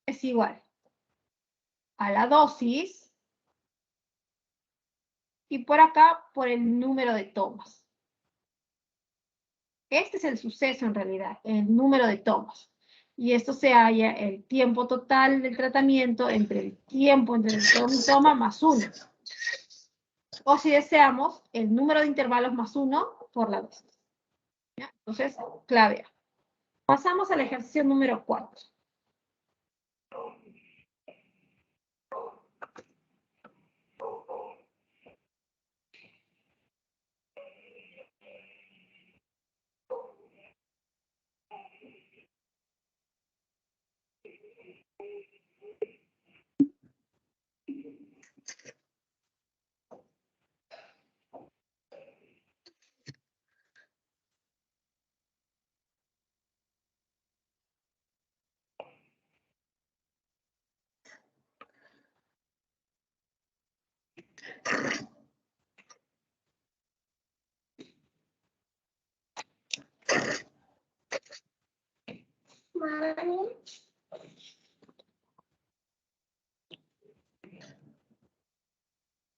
es igual a la dosis y por acá por el número de tomas. Este es el suceso en realidad, el número de tomas. Y esto se halla el tiempo total del tratamiento entre el tiempo entre el toma y toma más 1. O si deseamos, el número de intervalos más 1 por la dosis. ¿Ya? Entonces, clave A. Pasamos al ejercicio número 4.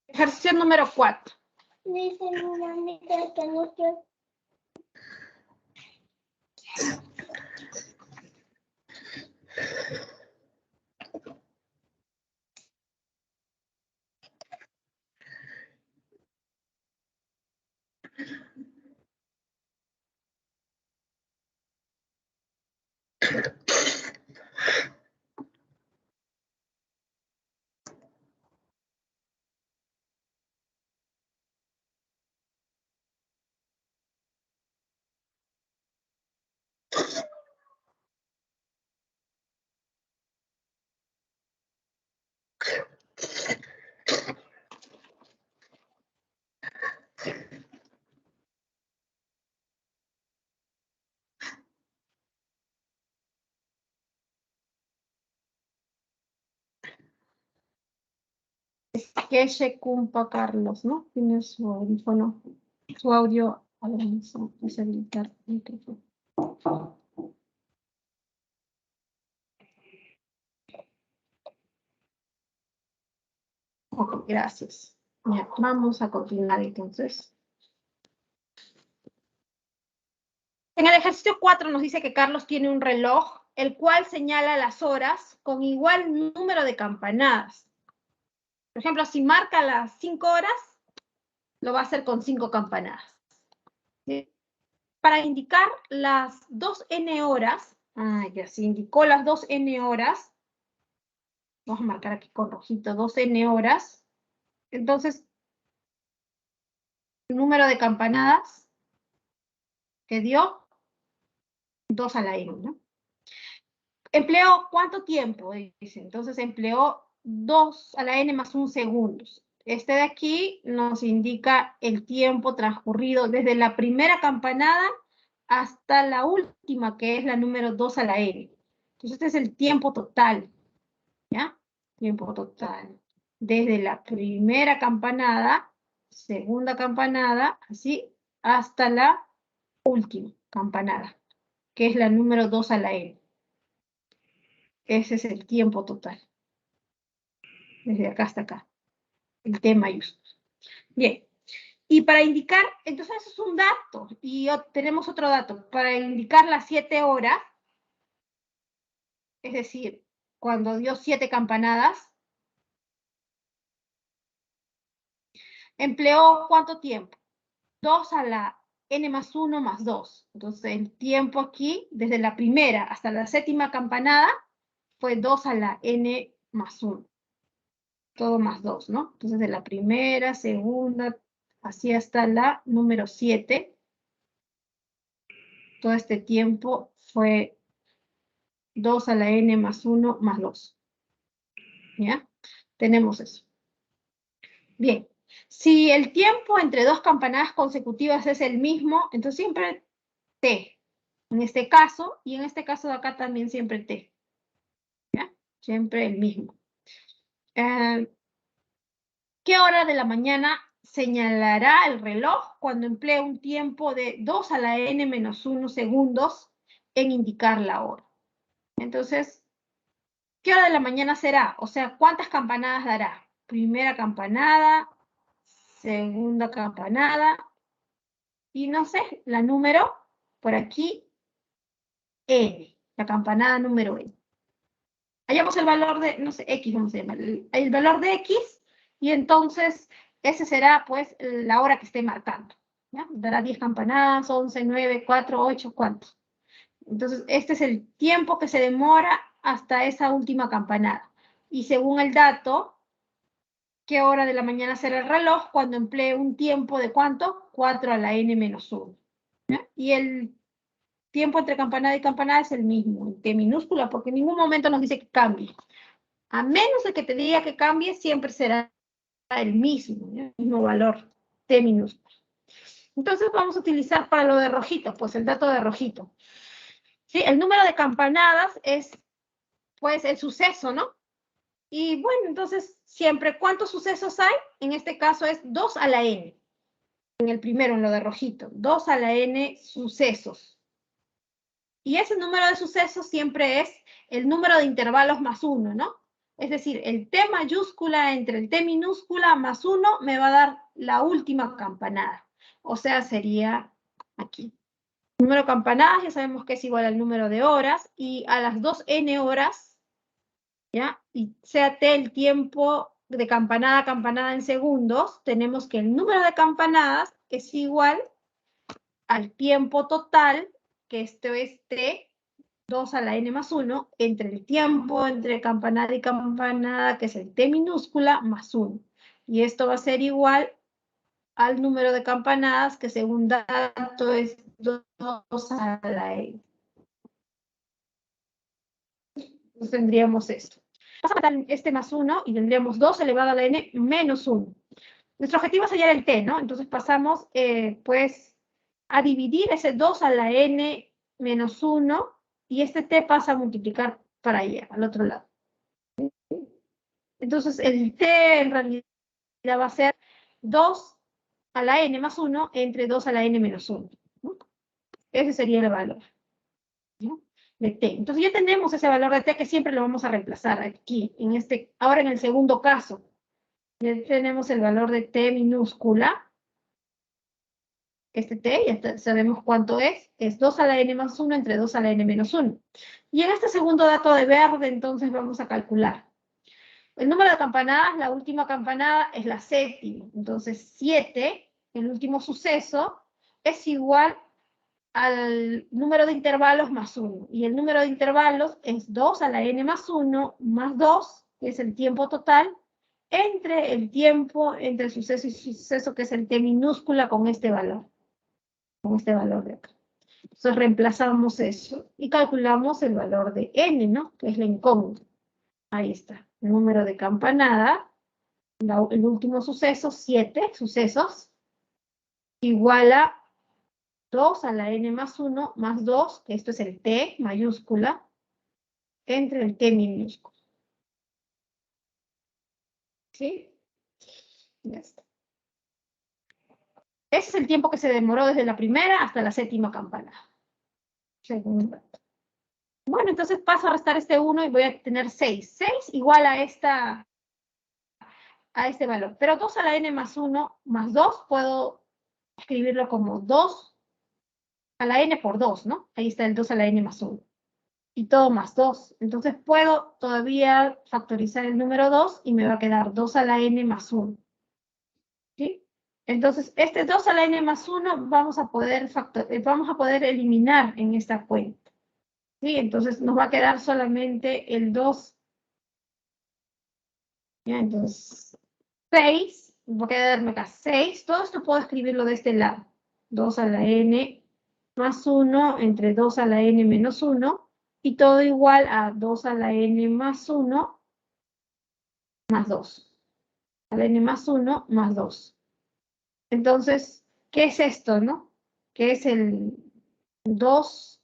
Ejercicio número 4. Que se cumpa Carlos, ¿no? Tiene su audífono, su audio. A ver, vamos a deshabilitar el micrófono. Ok, gracias. Ya, vamos a continuar entonces. En el ejercicio 4 nos dice que Carlos tiene un reloj, el cual señala las horas con igual número de campanadas. Por ejemplo, si marca las 5 horas, lo va a hacer con 5 campanadas. ¿Sí? Para indicar las 2n horas, ya se indicó las 2n horas, vamos a marcar aquí con rojito, 2n horas, entonces, el número de campanadas que dio, 2 a la n, ¿no? ¿Empleó cuánto tiempo? Dice, entonces empleó 2 a la n más 1 segundos. Este de aquí nos indica el tiempo transcurrido desde la primera campanada hasta la última, que es la número 2 a la n. Entonces este es el tiempo total, ¿ya? Tiempo total. Desde la primera campanada, segunda campanada, así, hasta la última campanada, que es la número 2 a la n. Ese es el tiempo total. Desde acá hasta acá. El T mayúsculo. Bien. Y para indicar, entonces eso es un dato. Y tenemos otro dato. Para indicar las 7 horas, es decir, cuando dio 7 campanadas, empleó ¿cuánto tiempo? 2 a la n más 1 más 2. Entonces, el tiempo aquí, desde la primera hasta la séptima campanada, fue 2 a la n más 1. Todo más 2, ¿no? Entonces, de la primera, segunda, así hasta la número 7, todo este tiempo fue 2 a la n más 1 más 2. ¿Ya? Tenemos eso. Bien. Si el tiempo entre dos campanadas consecutivas es el mismo, entonces siempre t. En este caso, y en este caso de acá también siempre t. ¿Ya? Siempre el mismo. ¿Qué hora de la mañana señalará el reloj cuando emplea un tiempo de 2 a la n menos 1 segundos en indicar la hora? Entonces, ¿qué hora de la mañana será? O sea, ¿cuántas campanadas dará? Primera campanada, segunda campanada, y no sé, la número, por aquí, n, la campanada número n. Hallamos el valor de, no sé, x, vamos a llamar, el valor de x, y entonces ese será, pues, la hora que esté marcando. ¿Ya? Dará 10 campanadas, 11, 9, 4, 8, ¿cuántos? Entonces, este es el tiempo que se demora hasta esa última campanada. Y según el dato, ¿qué hora de la mañana será el reloj cuando emplee un tiempo de cuánto? 4 a la n menos 1. ¿Ya? Y el tiempo entre campanada y campanada es el mismo, en t minúscula, porque en ningún momento nos dice que cambie. A menos de que te diga que cambie, siempre será el mismo valor, t minúscula. Entonces vamos a utilizar para lo de rojito, pues el dato de rojito. ¿Sí? El número de campanadas es, pues, el suceso, ¿no? Y bueno, entonces, siempre, ¿cuántos sucesos hay? En este caso es 2 a la n. En el primero, en lo de rojito, 2 a la n sucesos. Y ese número de sucesos siempre es el número de intervalos más 1, ¿no? Es decir, el T mayúscula entre el T minúscula más 1 me va a dar la última campanada. O sea, sería aquí. El número de campanadas ya sabemos que es igual al número de horas, y a las 2n horas, ¿ya? Y sea T el tiempo de campanada a campanada en segundos, tenemos que el número de campanadas es igual al tiempo total, que esto es T, 2 a la n más 1, entre el tiempo entre campanada y campanada, que es el t minúscula, más 1. Y esto va a ser igual al número de campanadas, que según dato es 2 a la n. Entonces tendríamos esto. Vamos a matar este más 1 y tendríamos 2 elevado a la n menos 1. Nuestro objetivo es hallar el t, ¿no? Entonces pasamos, pues, a dividir ese 2 a la n menos 1, y este t pasa a multiplicar para allá, al otro lado. Entonces, el t en realidad va a ser 2 a la n más 1 entre 2 a la n menos 1. ¿No? Ese sería el valor, ¿no? De t. Entonces ya tenemos ese valor de t, que siempre lo vamos a reemplazar aquí, ahora en el segundo caso. Ya tenemos el valor de t minúscula. Este t, ya sabemos cuánto es 2 a la n más 1 entre 2 a la n menos 1. Y en este segundo dato de verde, entonces vamos a calcular. El número de campanadas, la última campanada es la séptima. Entonces 7, el último suceso, es igual al número de intervalos más 1. Y el número de intervalos es 2 a la n más 1 más 2, que es el tiempo total, entre el tiempo entre suceso y suceso, que es el t minúscula, con este valor de acá. Entonces reemplazamos eso y calculamos el valor de n, ¿no? Que es la incógnita. Ahí está, el número de campanada, el último suceso, 7 sucesos, igual a 2 a la n más 1 más 2, que esto es el t mayúscula, entre el t minúscula. ¿Sí? Ya está. Ese es el tiempo que se demoró desde la primera hasta la séptima campanada. Segunda. Bueno, entonces paso a restar este 1 y voy a tener 6. 6 igual a este valor. Pero 2 a la n más 1 más 2 puedo escribirlo como 2 a la n por 2, ¿no? Ahí está el 2 a la n más 1. Y todo más 2. Entonces puedo todavía factorizar el número 2 y me va a quedar 2 a la n más 1. ¿Sí? Entonces, este 2 a la n más 1 vamos a poder eliminar en esta cuenta. ¿Sí? Entonces nos va a quedar solamente el 2. ¿Ya? Entonces, 6, voy a quedarme acá 6. Todo esto puedo escribirlo de este lado. 2 a la n más 1 entre 2 a la n menos 1. Y todo igual a 2 a la n más 1 más 2. A la n más 1 más 2. Entonces, ¿qué es esto, no? ¿Qué es el 2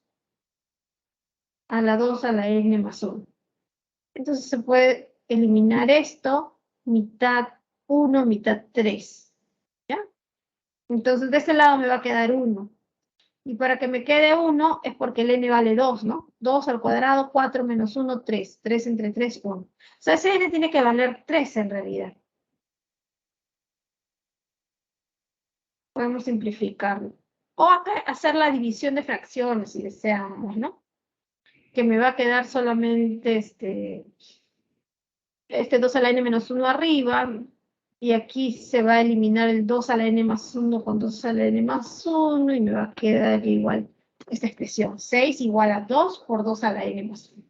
a la 2 a la n más 1? Entonces se puede eliminar esto, mitad 1, mitad 3. ¿Ya? Entonces de este lado me va a quedar 1. Y para que me quede 1 es porque el n vale 2, ¿no? 2 al cuadrado, 4 menos 1, 3. 3 entre 3, 1. O sea, ese n tiene que valer 3 en realidad. Podemos simplificarlo. O acá hacer la división de fracciones si deseamos, ¿no? Que me va a quedar solamente este 2 a la n menos 1 arriba, y aquí se va a eliminar el 2 a la n más 1 con 2 a la n más 1, y me va a quedar igual esta expresión, 6 igual a 2 por 2 a la n más 1.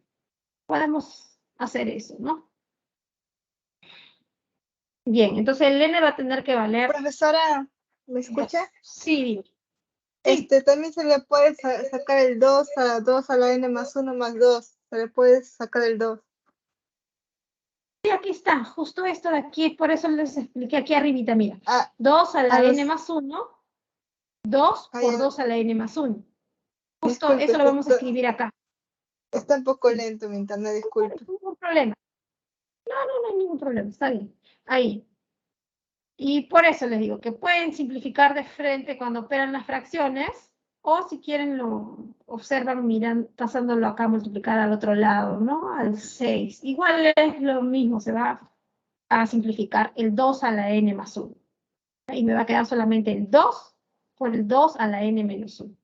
Podemos hacer eso, ¿no? Bien, entonces el n va a tener que valer... Profesora, ¿me escucha? Sí, dime. Sí. También se le puede sacar el 2 a la n más 1 más 2. Se le puede sacar el 2. Sí, aquí está, justo esto de aquí, por eso les expliqué aquí arribita, mira. Ah, 2 a la a los- n más 1, 2 por ya. 2 a la n más 1. Justo Disculpe, eso lo vamos a escribir acá. está un poco lento mi internet, disculpe. No hay ningún problema. No hay ningún problema, está bien. Ahí. Y por eso les digo que pueden simplificar de frente cuando operan las fracciones, o si quieren lo observan, miran, pasándolo acá a multiplicar al otro lado, ¿no? Al 6. Igual es lo mismo, se va a simplificar el 2 a la n más 1. Y me va a quedar solamente el 2 por el 2 a la n menos 1.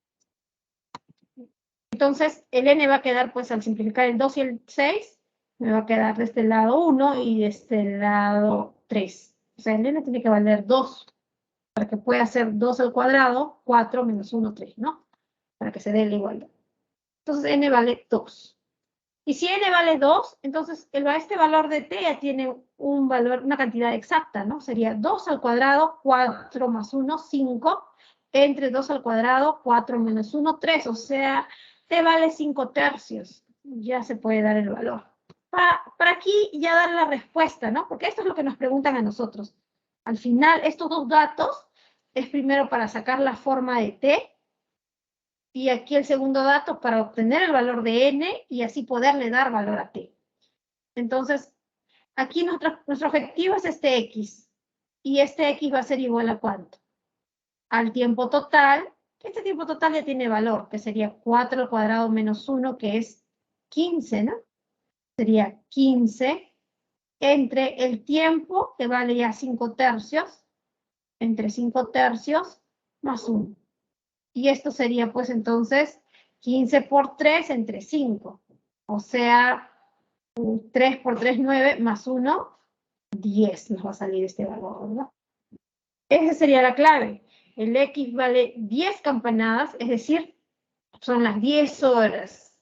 Entonces, el n va a quedar, pues, al simplificar el 2 y el 6, me va a quedar de este lado 1 y de este lado 3. O sea, el n tiene que valer 2, para que pueda ser 2 al cuadrado, 4 menos 1, 3, ¿no? Para que se dé la igualdad. Entonces, n vale 2. Y si n vale 2, entonces este valor de t ya tiene un valor, una cantidad exacta, ¿no? Sería 2 al cuadrado, 4 más 1, 5, entre 2 al cuadrado, 4 menos 1, 3. O sea, t vale 5 tercios. Ya se puede dar el valor. Para aquí ya dar la respuesta, ¿no? Porque esto es lo que nos preguntan a nosotros. Al final, estos dos datos es primero para sacar la forma de t, y aquí el segundo dato para obtener el valor de n y así poderle dar valor a t. Entonces, aquí nuestro objetivo es este x. Y este x va a ser igual a ¿cuánto? Al tiempo total. Este tiempo total ya tiene valor, que sería 4 al cuadrado menos 1, que es 15, ¿no? Sería 15 entre el tiempo, que vale ya 5 tercios, entre 5 tercios más 1. Y esto sería, pues, entonces, 15 por 3 entre 5. O sea, 3 por 3, 9, más 1, 10 nos va a salir este valor, ¿verdad? Esa sería la clave. El X vale 10 campanadas, es decir, son las 10 horas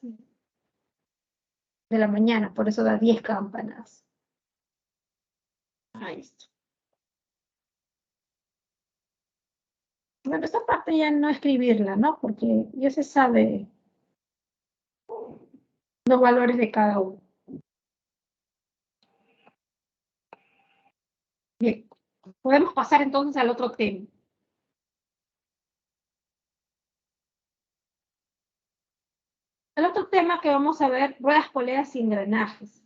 de la mañana, por eso da 10 campanadas. Ahí está. Bueno, esta parte ya no escribirla, ¿no? Porque ya se sabe los valores de cada uno. Bien, podemos pasar entonces al otro tema. El otro tema que vamos a ver, ruedas, poleas y engranajes.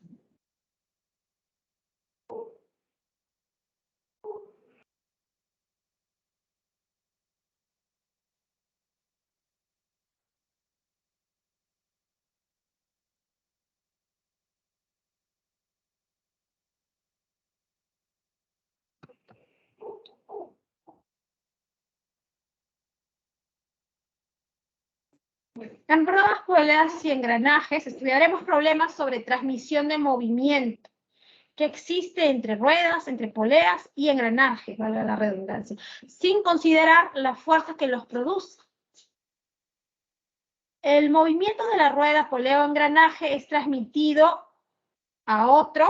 En ruedas, poleas y engranajes estudiaremos problemas sobre transmisión de movimiento, que existe entre ruedas, entre poleas y engranajes, valga la redundancia, sin considerar la fuerza que los produce. El movimiento de la rueda, polea o engranaje es transmitido a otro,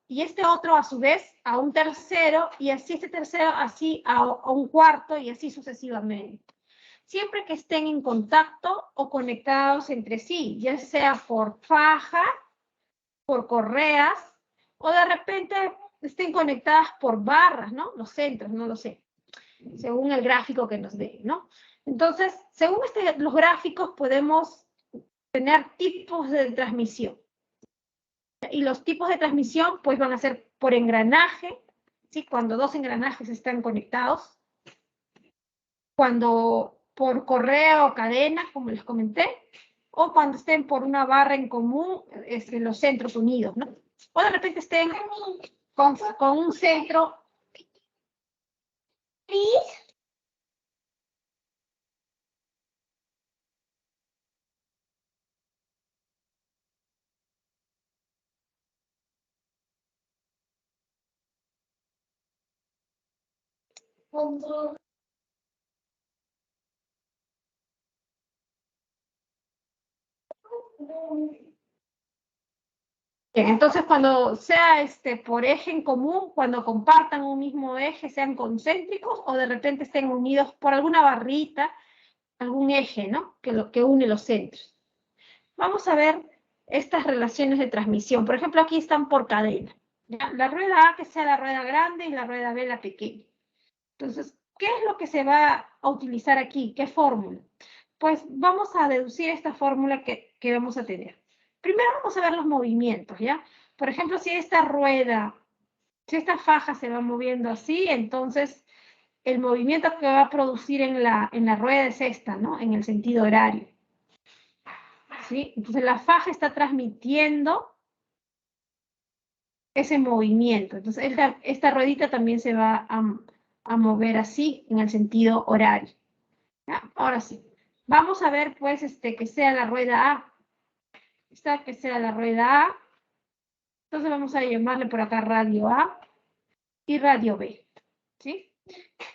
y este otro a su vez a un tercero, y así este tercero así a un cuarto, y así sucesivamente. Siempre que estén en contacto o conectados entre sí, ya sea por faja, por correas, o de repente estén conectadas por barras, ¿no? Los centros, no lo sé, según el gráfico que nos dé, ¿no? Entonces, según los gráficos podemos tener tipos de transmisión. Y los tipos de transmisión pues van a ser por engranaje, ¿sí? Cuando dos engranajes están conectados, cuando por correa o cadena, como les comenté, o cuando estén por una barra en común, los centros unidos, ¿no? O de repente estén con un centro. Bien, entonces cuando sea por eje en común, cuando compartan un mismo eje, sean concéntricos o de repente estén unidos por alguna barrita, algún eje, ¿no? Que une los centros. Vamos a ver estas relaciones de transmisión. Por ejemplo, aquí están por cadena. ¿Ya? La rueda A que sea la rueda grande y la rueda B la pequeña. Entonces, ¿qué es lo que se va a utilizar aquí? ¿Qué fórmula? Pues vamos a deducir esta fórmula que vamos a tener. Primero vamos a ver los movimientos, ¿ya? Por ejemplo, si esta rueda, si esta faja se va moviendo así, entonces el movimiento que va a producir en la rueda es esta, ¿no? En el sentido horario. ¿Sí? Entonces la faja está transmitiendo ese movimiento. Entonces esta ruedita también se va a mover así, en el sentido horario. ¿Ya? Ahora sí. Vamos a ver, pues, que sea la rueda A. Esta que sea la rueda A. Entonces vamos a llamarle por acá radio A y radio B. ¿Sí?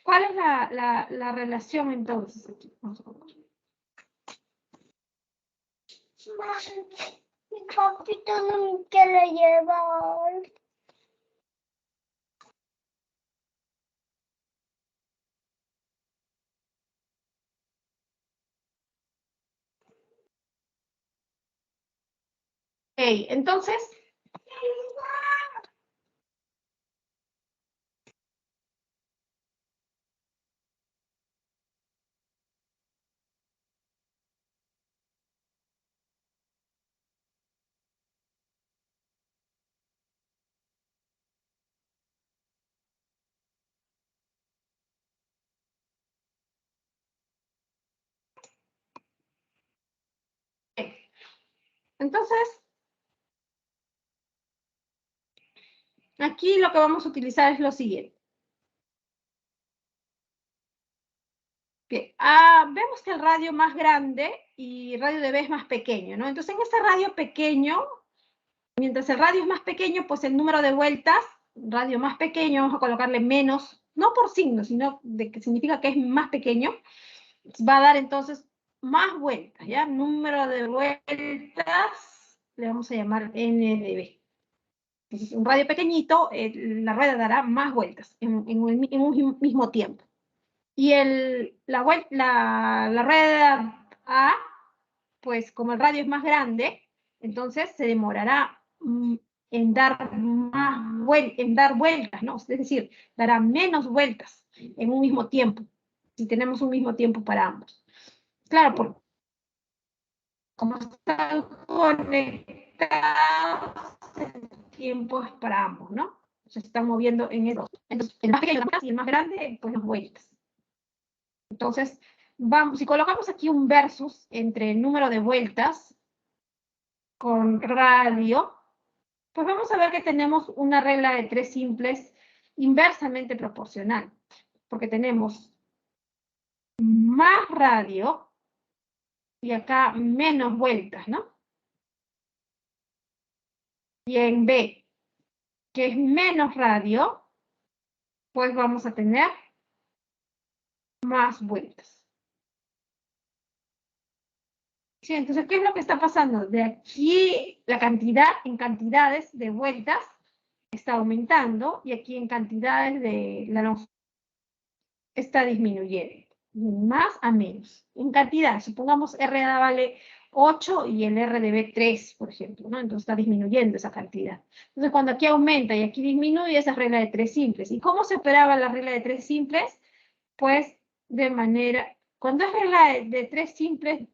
¿Cuál es la relación entonces? Vamos a ver. Mi papito no me quiere llevar. Ok, entonces, aquí lo que vamos a utilizar es lo siguiente. Bien, vemos que el radio más grande y radio de B es más pequeño, ¿no? Entonces, en este radio pequeño, mientras el radio es más pequeño, pues el número de vueltas, radio más pequeño, vamos a colocarle menos, no por signo, sino de que significa que es más pequeño, va a dar entonces más vueltas, ¿ya? Número de vueltas, le vamos a llamar N de B. Entonces, un radio pequeñito, la rueda dará más vueltas en un mismo tiempo. Y la rueda A, pues como el radio es más grande, entonces se demorará en dar vueltas, ¿no? Es decir, dará menos vueltas en un mismo tiempo, si tenemos un mismo tiempo para ambos. Claro, porque como están conectados, el tiempo es para ambos, ¿no? Se están moviendo en el dos. Entonces, el más pequeño y el más grande, pues las vueltas. Entonces, si colocamos aquí un versus entre el número de vueltas con radio, pues vamos a ver que tenemos una regla de tres simples inversamente proporcional, porque tenemos más radio y acá menos vueltas, ¿no? Y en B, que es menos radio, pues vamos a tener más vueltas. Sí, entonces, ¿qué es lo que está pasando? De aquí la cantidad, en cantidades de vueltas, está aumentando, y aquí en cantidades de la longitud está disminuyendo, más a menos. En cantidad, supongamos RA vale 8 y el RDB 3, por ejemplo, ¿no? Entonces está disminuyendo esa cantidad. Entonces, cuando aquí aumenta y aquí disminuye, esa es regla de 3 simples. ¿Y cómo se operaba la regla de 3 simples? Pues de manera, cuando es regla de 3 simples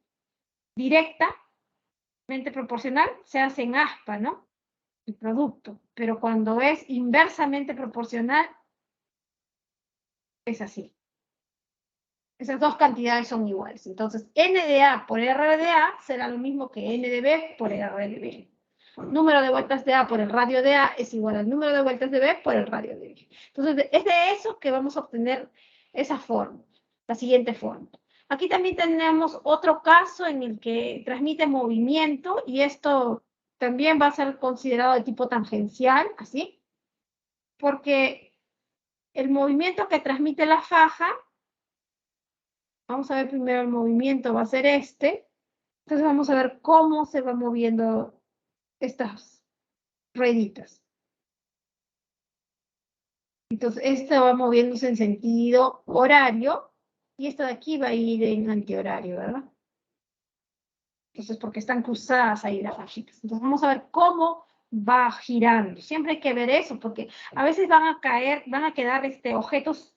directamente proporcional, se hace en aspa, ¿no? El producto. Pero cuando es inversamente proporcional, es así. Esas dos cantidades son iguales. Entonces, N de A por R de A será lo mismo que N de B por R de B. Número de vueltas de A por el radio de A es igual al número de vueltas de B por el radio de B. Entonces, es de eso que vamos a obtener esa forma, la siguiente forma. Aquí también tenemos otro caso en el que transmite movimiento, y esto también va a ser considerado de tipo tangencial, así, porque el movimiento que transmite la faja, vamos a ver primero el movimiento, va a ser este. Entonces vamos a ver cómo se van moviendo estas rueditas. Entonces esto va moviéndose en sentido horario, y esto de aquí va a ir en antihorario, ¿verdad? Entonces, porque están cruzadas ahí las fajitas. Entonces vamos a ver cómo va girando. Siempre hay que ver eso, porque a veces van a caer, van a quedar objetos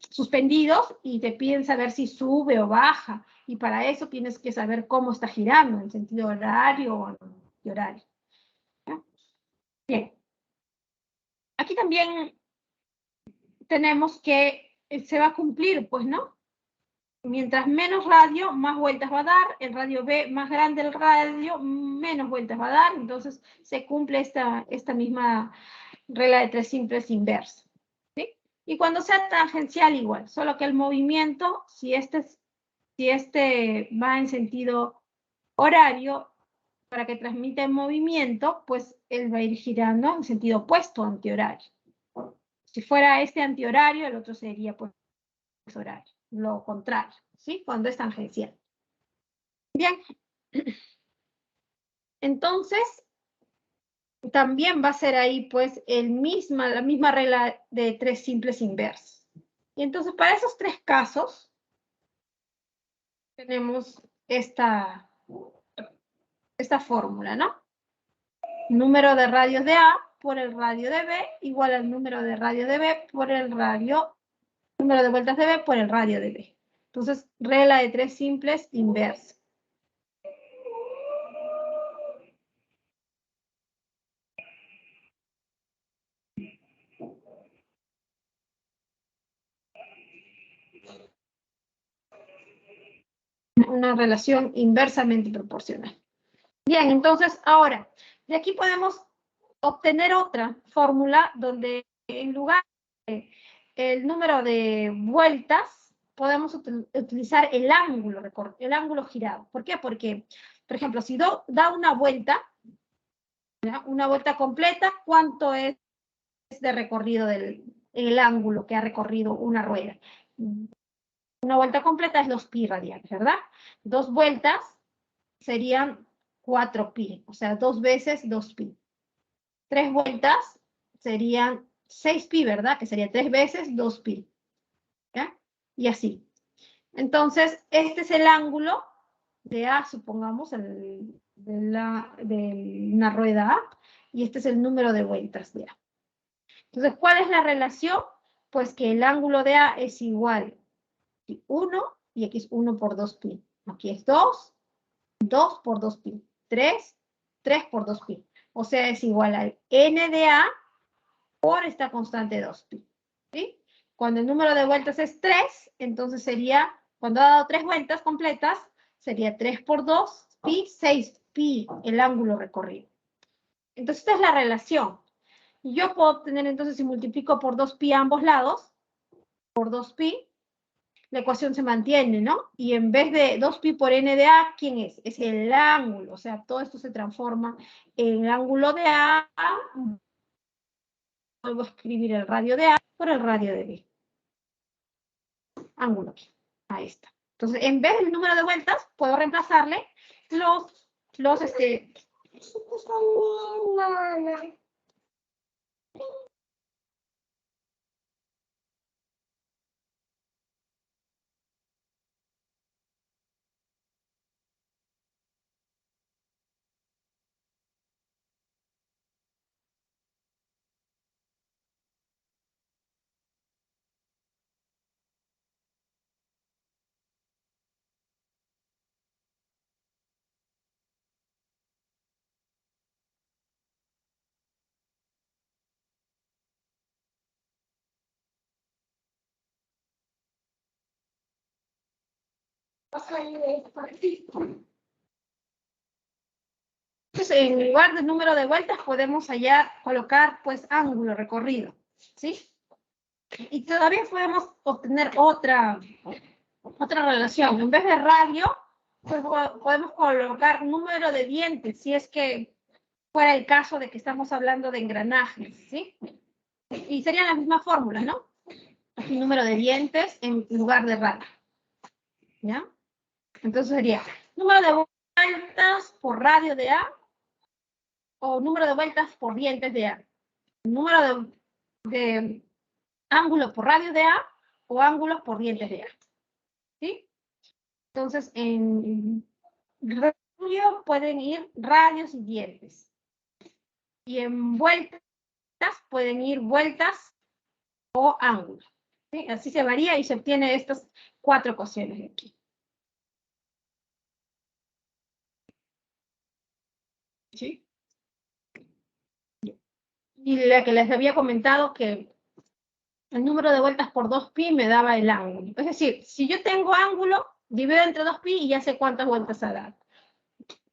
suspendidos, y te piden saber si sube o baja, y para eso tienes que saber cómo está girando, en sentido horario o antihorario. ¿Ya? Bien. Aquí también tenemos que se va a cumplir, pues, ¿no? Mientras menos radio, más vueltas va a dar. El radio B, más grande el radio, menos vueltas va a dar. Entonces se cumple esta misma regla de 3 simples inversa, ¿sí? Y cuando sea tangencial, igual, solo que el movimiento, si este va en sentido horario, para que transmita el movimiento, pues él va a ir girando en sentido opuesto, antihorario. Si fuera este antihorario, el otro sería pues horario, lo contrario, ¿sí? Cuando es tangencial. Bien. Entonces, también va a ser ahí pues la misma regla de 3 simples inversas. Y entonces, para esos 3 casos, tenemos esta fórmula, ¿no? Número de radios de A por el radio de B igual al número de radio de B por el número de vueltas de B por el radio de B. Entonces, regla de 3 simples inversa. Una relación inversamente proporcional. Bien, entonces ahora, de aquí podemos obtener otra fórmula donde en lugar de el número de vueltas, podemos utilizar el ángulo girado. ¿Por qué? Porque, por ejemplo, si da una vuelta completa, ¿cuánto es de recorrido el ángulo que ha recorrido una rueda? Una vuelta completa es 2pi radianes, ¿verdad? 2 vueltas serían 4pi, o sea, 2 veces 2pi. 3 vueltas serían 6pi, ¿verdad? Que sería 3 veces 2pi. ¿Ya? Y así. Entonces, este es el ángulo de A, supongamos, de una rueda A, y este es el número de vueltas de A. Entonces, ¿cuál es la relación? Pues que el ángulo de A es igual a 1, y aquí es 1 por 2pi. Aquí es 2, 2 por 2pi. 3, 3 por 2pi. O sea, es igual al n de A por esta constante 2pi. ¿Sí? Cuando el número de vueltas es 3, entonces sería, cuando ha dado 3 vueltas completas, sería 3 por 2pi, 6pi el ángulo recorrido. Entonces esta es la relación. Yo puedo obtener entonces, si multiplico por 2pi a ambos lados, por 2pi, la ecuación se mantiene, ¿no? Y en vez de 2pi por n de A, ¿quién es? Es el ángulo, o sea, todo esto se transforma en el ángulo de A Vuelvo a escribir el radio de A por el radio de B. Ángulo aquí. Ahí está. Entonces, en vez del número de vueltas, puedo reemplazarle los Entonces, en lugar del número de vueltas, podemos colocar, pues, ángulo recorrido, ¿sí? Y todavía podemos obtener otra relación. En vez de radio, pues, podemos colocar número de dientes, si es que fuera el caso de que estamos hablando de engranajes, ¿sí? Y serían las mismas fórmulas, ¿no? Aquí número de dientes en lugar de radio, ¿ya? Entonces sería número de vueltas por radio de A o número de vueltas por dientes de A. Número de ángulos por radio de A o ángulos por dientes de A. ¿Sí? Entonces, en radio pueden ir radios y dientes. Y en vueltas pueden ir vueltas o ángulos. ¿Sí? Así se varía y se obtiene estas 4 ecuaciones de aquí. ¿Sí? Y la que les había comentado que el número de vueltas por 2pi me daba el ángulo. Es decir, si yo tengo ángulo, divido entre 2pi y ya sé cuántas vueltas ha dado.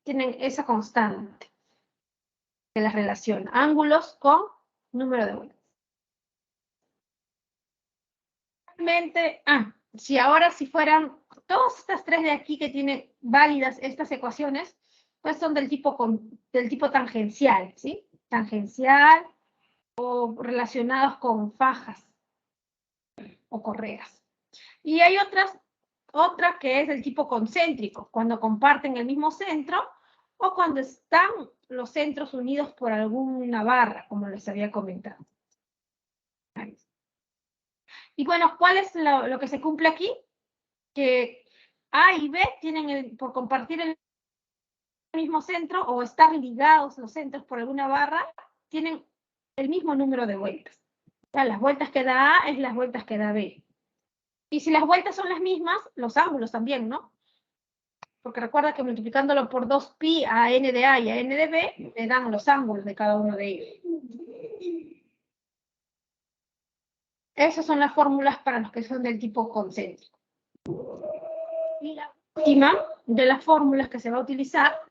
Tienen esa constante de la relación. Ángulos con número de vueltas. Realmente, si fueran todas estas 3 de aquí que tienen válidas estas ecuaciones, pues son del tipo tangencial, ¿sí? Tangencial o relacionados con fajas o correas. Y hay otra que es del tipo concéntrico, cuando comparten el mismo centro o cuando están los centros unidos por alguna barra, como les había comentado. Y bueno, ¿cuál es lo que se cumple aquí? Que A y B tienen, por compartir el mismo centro o estar ligados los centros por alguna barra, tienen el mismo número de vueltas. O sea, las vueltas que da A es las vueltas que da B. Y si las vueltas son las mismas, los ángulos también, ¿no? Porque recuerda que multiplicándolo por 2pi a n de A y a n de B, me dan los ángulos de cada uno de ellos. Esas son las fórmulas para los que son del tipo concéntrico. Y la última de las fórmulas que se va a utilizar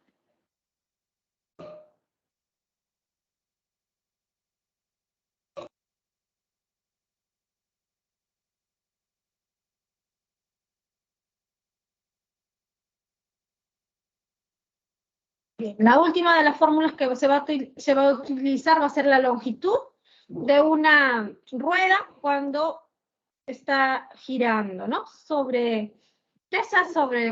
la última de las fórmulas que se va a utilizar va a ser la longitud de una rueda cuando está girando, ¿no? Sobre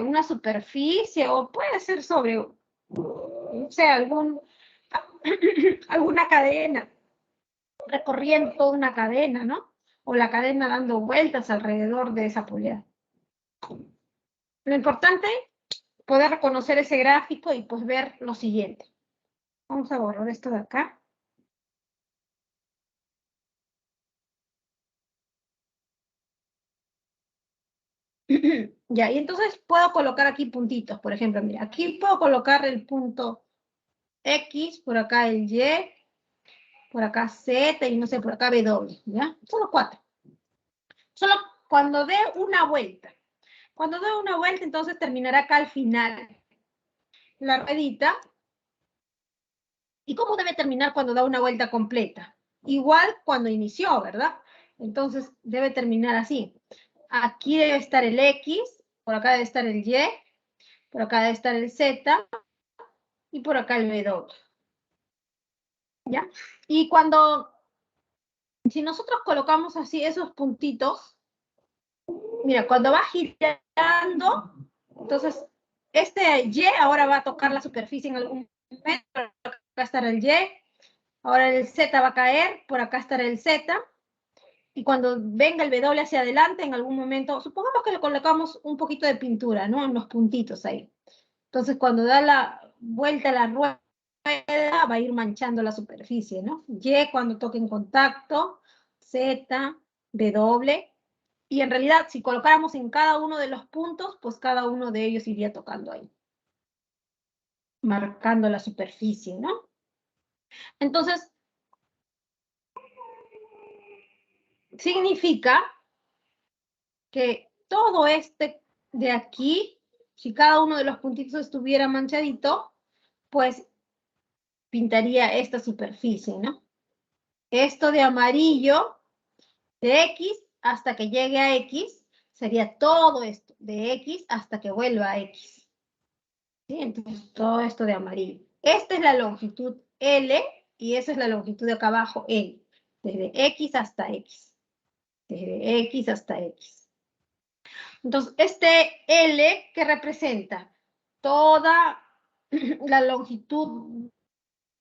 una superficie o puede ser sobre, no sé, alguna cadena, recorriendo toda una cadena, ¿no? O la cadena dando vueltas alrededor de esa polea. Lo importante es poder reconocer ese gráfico y pues ver lo siguiente. Vamos a borrar esto de acá. Ya, y entonces puedo colocar aquí puntitos, por ejemplo, mira, aquí puedo colocar el punto X, por acá el Y, por acá Z y no sé, por acá W, ¿ya? Solo 4. Solo cuando dé una vuelta. Cuando dé una vuelta, entonces terminará acá al final la ruedita. ¿Y cómo debe terminar cuando da una vuelta completa? Igual cuando inició, ¿verdad? Entonces debe terminar así. Aquí debe estar el X, por acá debe estar el Y, por acá debe estar el Z y por acá el W. ¿Ya? Y cuando Si nosotros colocamos así esos puntitos, mira, cuando va girando, entonces este Y ahora va a tocar la superficie en algún momento, acá estará el Y, ahora el Z va a caer, por acá estará el Z, y cuando venga el W hacia adelante, en algún momento, supongamos que le colocamos un poquito de pintura, ¿no? En los puntitos ahí. Entonces, cuando da la vuelta a la rueda, va a ir manchando la superficie, ¿no? Y cuando toque en contacto, Z, W, y en realidad, si colocáramos en cada uno de los puntos, pues cada uno de ellos iría tocando ahí, marcando la superficie, ¿no? Entonces, significa que todo este de aquí, si cada uno de los puntitos estuviera manchadito, pues pintaría esta superficie, ¿no? Esto de amarillo, de X hasta que llegue a X, sería todo esto, de X hasta que vuelva a X. ¿Sí? Entonces, todo esto de amarillo. Esta es la longitud L y esa es la longitud de acá abajo L, desde X hasta X. Desde X hasta X. Entonces, este L, ¿qué representa? Toda la longitud,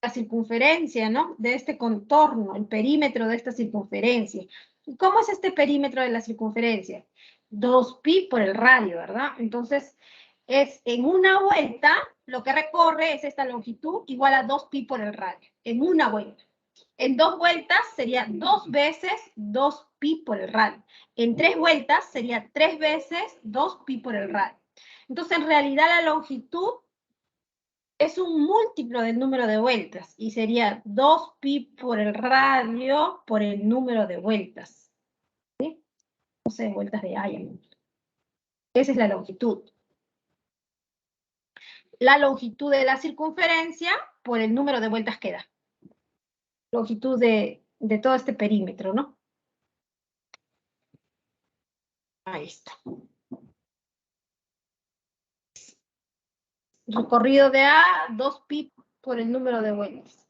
la circunferencia, ¿no? De este contorno, el perímetro de esta circunferencia. ¿Y cómo es este perímetro de la circunferencia? 2pi por el radio, ¿verdad? Entonces, es en una vuelta, lo que recorre es esta longitud igual a 2pi por el radio, en una vuelta. En 2 vueltas sería 2 veces 2pi por el radio. En 3 vueltas sería 3 veces 2pi por el radio. Entonces, en realidad la longitud es un múltiplo del número de vueltas y sería 2pi por el radio por el número de vueltas. ¿Sí? 12 vueltas de área. Esa es la longitud. La longitud de la circunferencia por el número de vueltas que da. Longitud de todo este perímetro, ¿no? Ahí está. Recorrido de A, 2pi por el número de vueltas.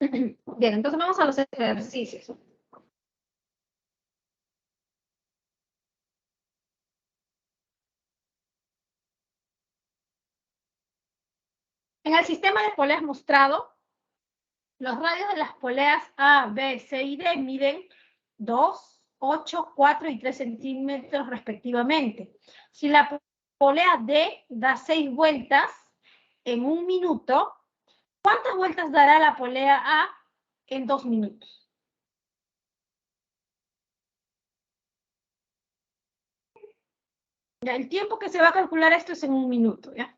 Bien, entonces vamos a los ejercicios. En el sistema de poleas mostrado, los radios de las poleas A, B, C y D miden 2, 8, 4 y 3 centímetros respectivamente. Si la polea D da 6 vueltas en un minuto, ¿cuántas vueltas dará la polea A en 2 minutos? Ya, el tiempo que se va a calcular esto es en un minuto, ¿ya?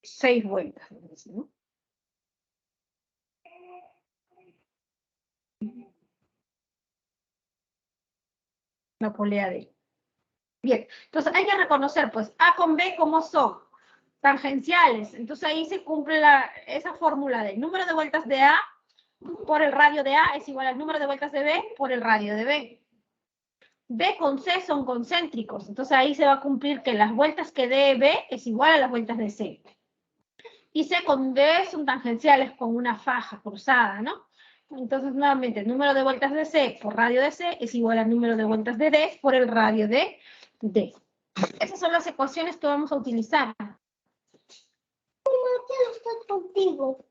6 vueltas, ¿no? La polea D. Bien, entonces hay que reconocer, pues, A con B como son tangenciales. Entonces ahí se cumple esa fórmula del número de vueltas de A por el radio de A es igual al número de vueltas de B por el radio de B. B con C son concéntricos. Entonces ahí se va a cumplir que las vueltas que dé B es igual a las vueltas de C. Y C con D son tangenciales con una faja cruzada, ¿no? Entonces, nuevamente, el número de vueltas de C por radio de C es igual al número de vueltas de D por el radio de D. Esas son las ecuaciones que vamos a utilizar. No quiero estar contigo.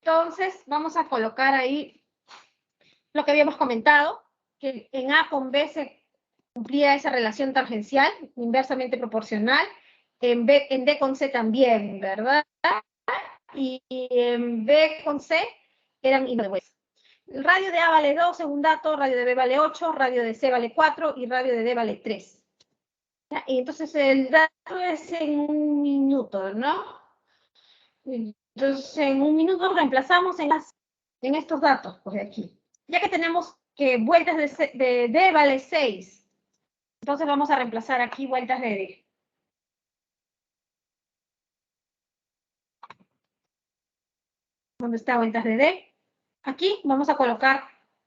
Entonces, vamos a colocar ahí lo que habíamos comentado, que en A con B se cumplía esa relación tangencial, inversamente proporcional, en D con C también, ¿verdad? Y en B con C eran iguales. El radio de A vale 2, según dato, radio de B vale 8, radio de C vale 4 y radio de D vale 3. ¿Ya? Y entonces el dato es en un minuto, ¿no? Entonces en un minuto reemplazamos en estos datos, pues de aquí. Ya que tenemos que vueltas de D vale 6, entonces vamos a reemplazar aquí vueltas de D. ¿Dónde está vueltas de D? Aquí vamos a colocar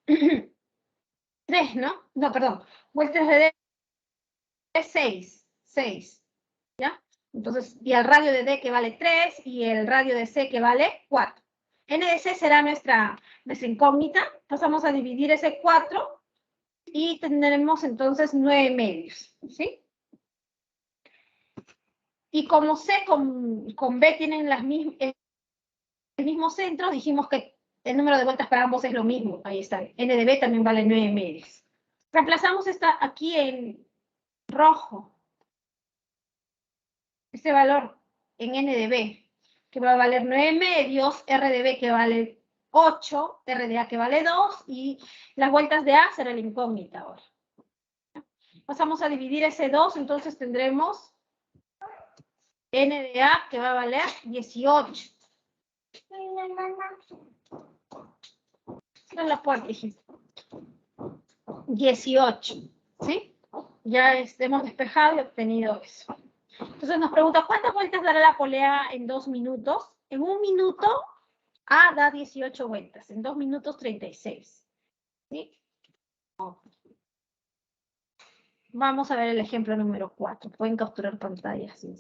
3, ¿no? No, perdón. Vueltas de D es 6. ¿Ya? Entonces, y el radio de D que vale 3 y el radio de C que vale 4. N de C será nuestra incógnita. Entonces vamos a dividir ese 4 y tendremos entonces 9 medios. ¿Sí? Y como C con B tienen el mismo centro, dijimos que el número de vueltas para ambos es lo mismo. Ahí está. N de B también vale 9 medios. Reemplazamos esta aquí en rojo. Este valor en N de B, que va a valer 9 medios, R de B que vale 8, R de A que vale 2, y las vueltas de A será la incógnita ahora. Pasamos a dividir ese 2, entonces tendremos N de A que va a valer 18. No la puerta, hijito. 18, ¿sí? Ya hemos despejado y obtenido eso. Entonces nos pregunta, ¿cuántas vueltas dará la polea en 2 minutos? En 1 minuto, A da 18 vueltas. En 2 minutos, 36. ¿Sí? Vamos a ver el ejemplo número 4. Pueden capturar pantalla, sí.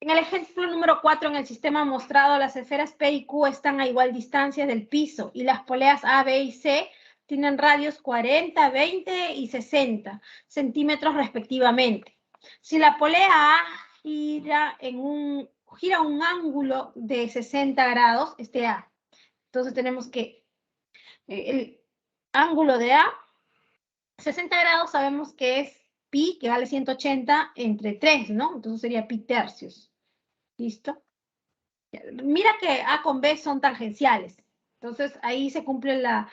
En el ejemplo número 4, en el sistema mostrado, las esferas P y Q están a igual distancia del piso y las poleas A, B y C tienen radios 40, 20 y 60 centímetros respectivamente. Si la polea A gira un ángulo de 60 grados, este A, entonces tenemos que el ángulo de A, 60 grados sabemos que es pi, que vale 180 entre 3, ¿no? Entonces sería pi tercios. ¿Listo? Mira que A con B son tangenciales. Entonces, ahí se cumple la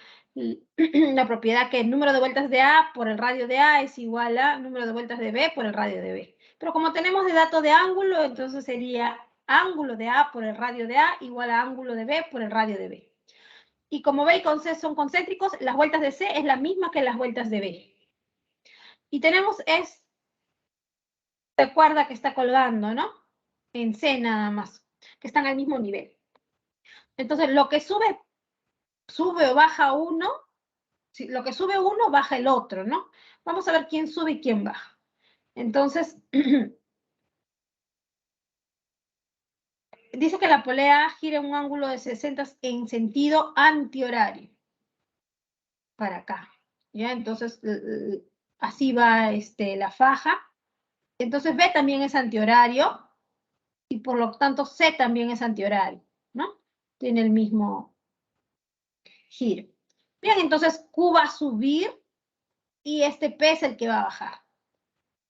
propiedad que el número de vueltas de A por el radio de A es igual a número de vueltas de B por el radio de B. Pero como tenemos de dato de ángulo, entonces sería ángulo de A por el radio de A igual a ángulo de B por el radio de B. Y como B y con C son concéntricos, las vueltas de C es la misma que las vueltas de B. Y tenemos esta cuerda que está colgando, ¿no? En C nada más, que están al mismo nivel. Entonces, lo que sube o baja uno, lo que sube uno, baja el otro, ¿no? Vamos a ver quién sube y quién baja. Entonces, dice que la polea gira un ángulo de 60 en sentido antihorario. Para acá, ¿ya? Entonces, así va la faja. Entonces, B también es antihorario y por lo tanto C también es antihorario, ¿no? Tiene el mismo giro. Bien, entonces Q va a subir y este P es el que va a bajar.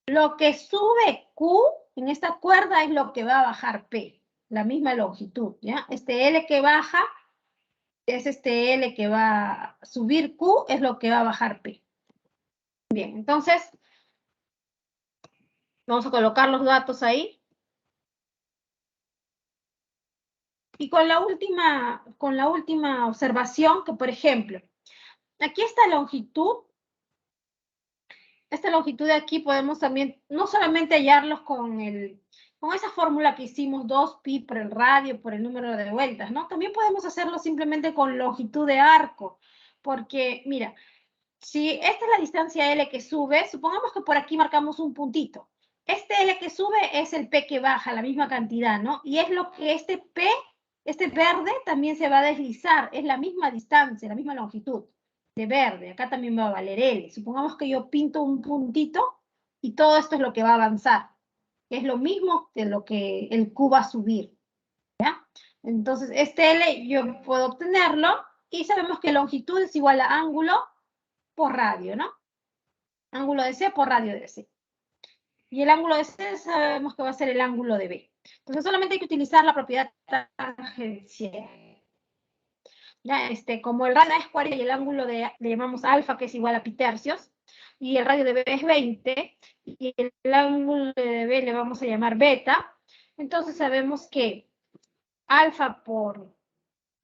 Lo que sube Q en esta cuerda es lo que va a bajar P, la misma longitud, ¿ya? Este L que baja es este L que va a subir Q, es lo que va a bajar P. Bien, entonces vamos a colocar los datos ahí. Y con la última observación, que por ejemplo, aquí esta longitud de aquí podemos también, no solamente hallarlos con esa fórmula que hicimos, 2pi por el radio, por el número de vueltas, ¿no? También podemos hacerlo simplemente con longitud de arco, porque, mira, si esta es la distancia L que sube, supongamos que por aquí marcamos un puntito. Este L que sube es el P que baja, la misma cantidad, ¿no? Y es lo que este P, este verde, también se va a deslizar, es la misma distancia, la misma longitud. de verde, acá también va a valer L. Supongamos que yo pinto un puntito y todo esto es lo que va a avanzar, que es lo mismo de lo que el Q va a subir, ¿ya? Entonces, este L yo puedo obtenerlo y sabemos que longitud es igual a ángulo por radio, ¿no? Ángulo de C por radio de C. Y el ángulo de C sabemos que va a ser el ángulo de B. Entonces, solamente hay que utilizar la propiedad tangencial. Ya, como el radio es 40 y el ángulo le llamamos alfa, que es igual a pi tercios, y el radio de B es 20, y el ángulo de B le vamos a llamar beta, entonces sabemos que alfa por...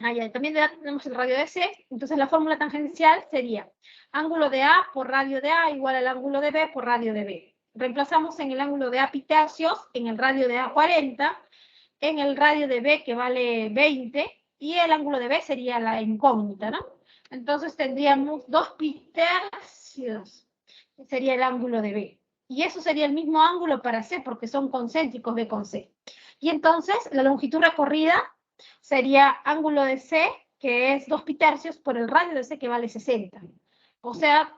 ya, también tenemos el radio de C, entonces la fórmula tangencial sería ángulo de A por radio de A igual al ángulo de B por radio de B. Reemplazamos en el ángulo de A pi tercios, en el radio de A 40, en el radio de B que vale 20, y el ángulo de B sería la incógnita, ¿no? Entonces tendríamos 2 pi tercios, sería el ángulo de B. Y eso sería el mismo ángulo para C, porque son concéntricos B con C. Y entonces la longitud recorrida sería ángulo de C, que es 2 pi tercios, por el radio de C, que vale 60. O sea,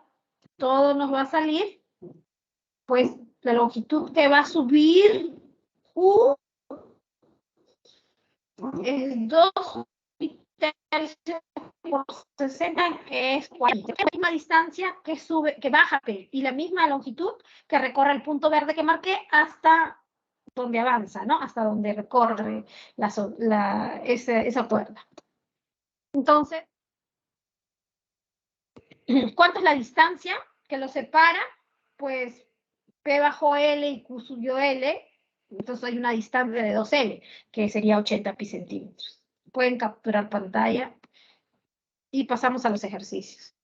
todo nos va a salir, pues, la longitud que va a subir U es 2 pi tercios por 60, que es 40. Es la misma distancia que sube, que baja P, y la misma longitud que recorre el punto verde que marqué hasta donde avanza, ¿no? Hasta donde recorre esa cuerda. Entonces, ¿cuánto es la distancia que los separa? Pues P bajo L y Q subió L, entonces hay una distancia de 2L, que sería 80 pi centímetros. Pueden capturar pantalla y pasamos a los ejercicios.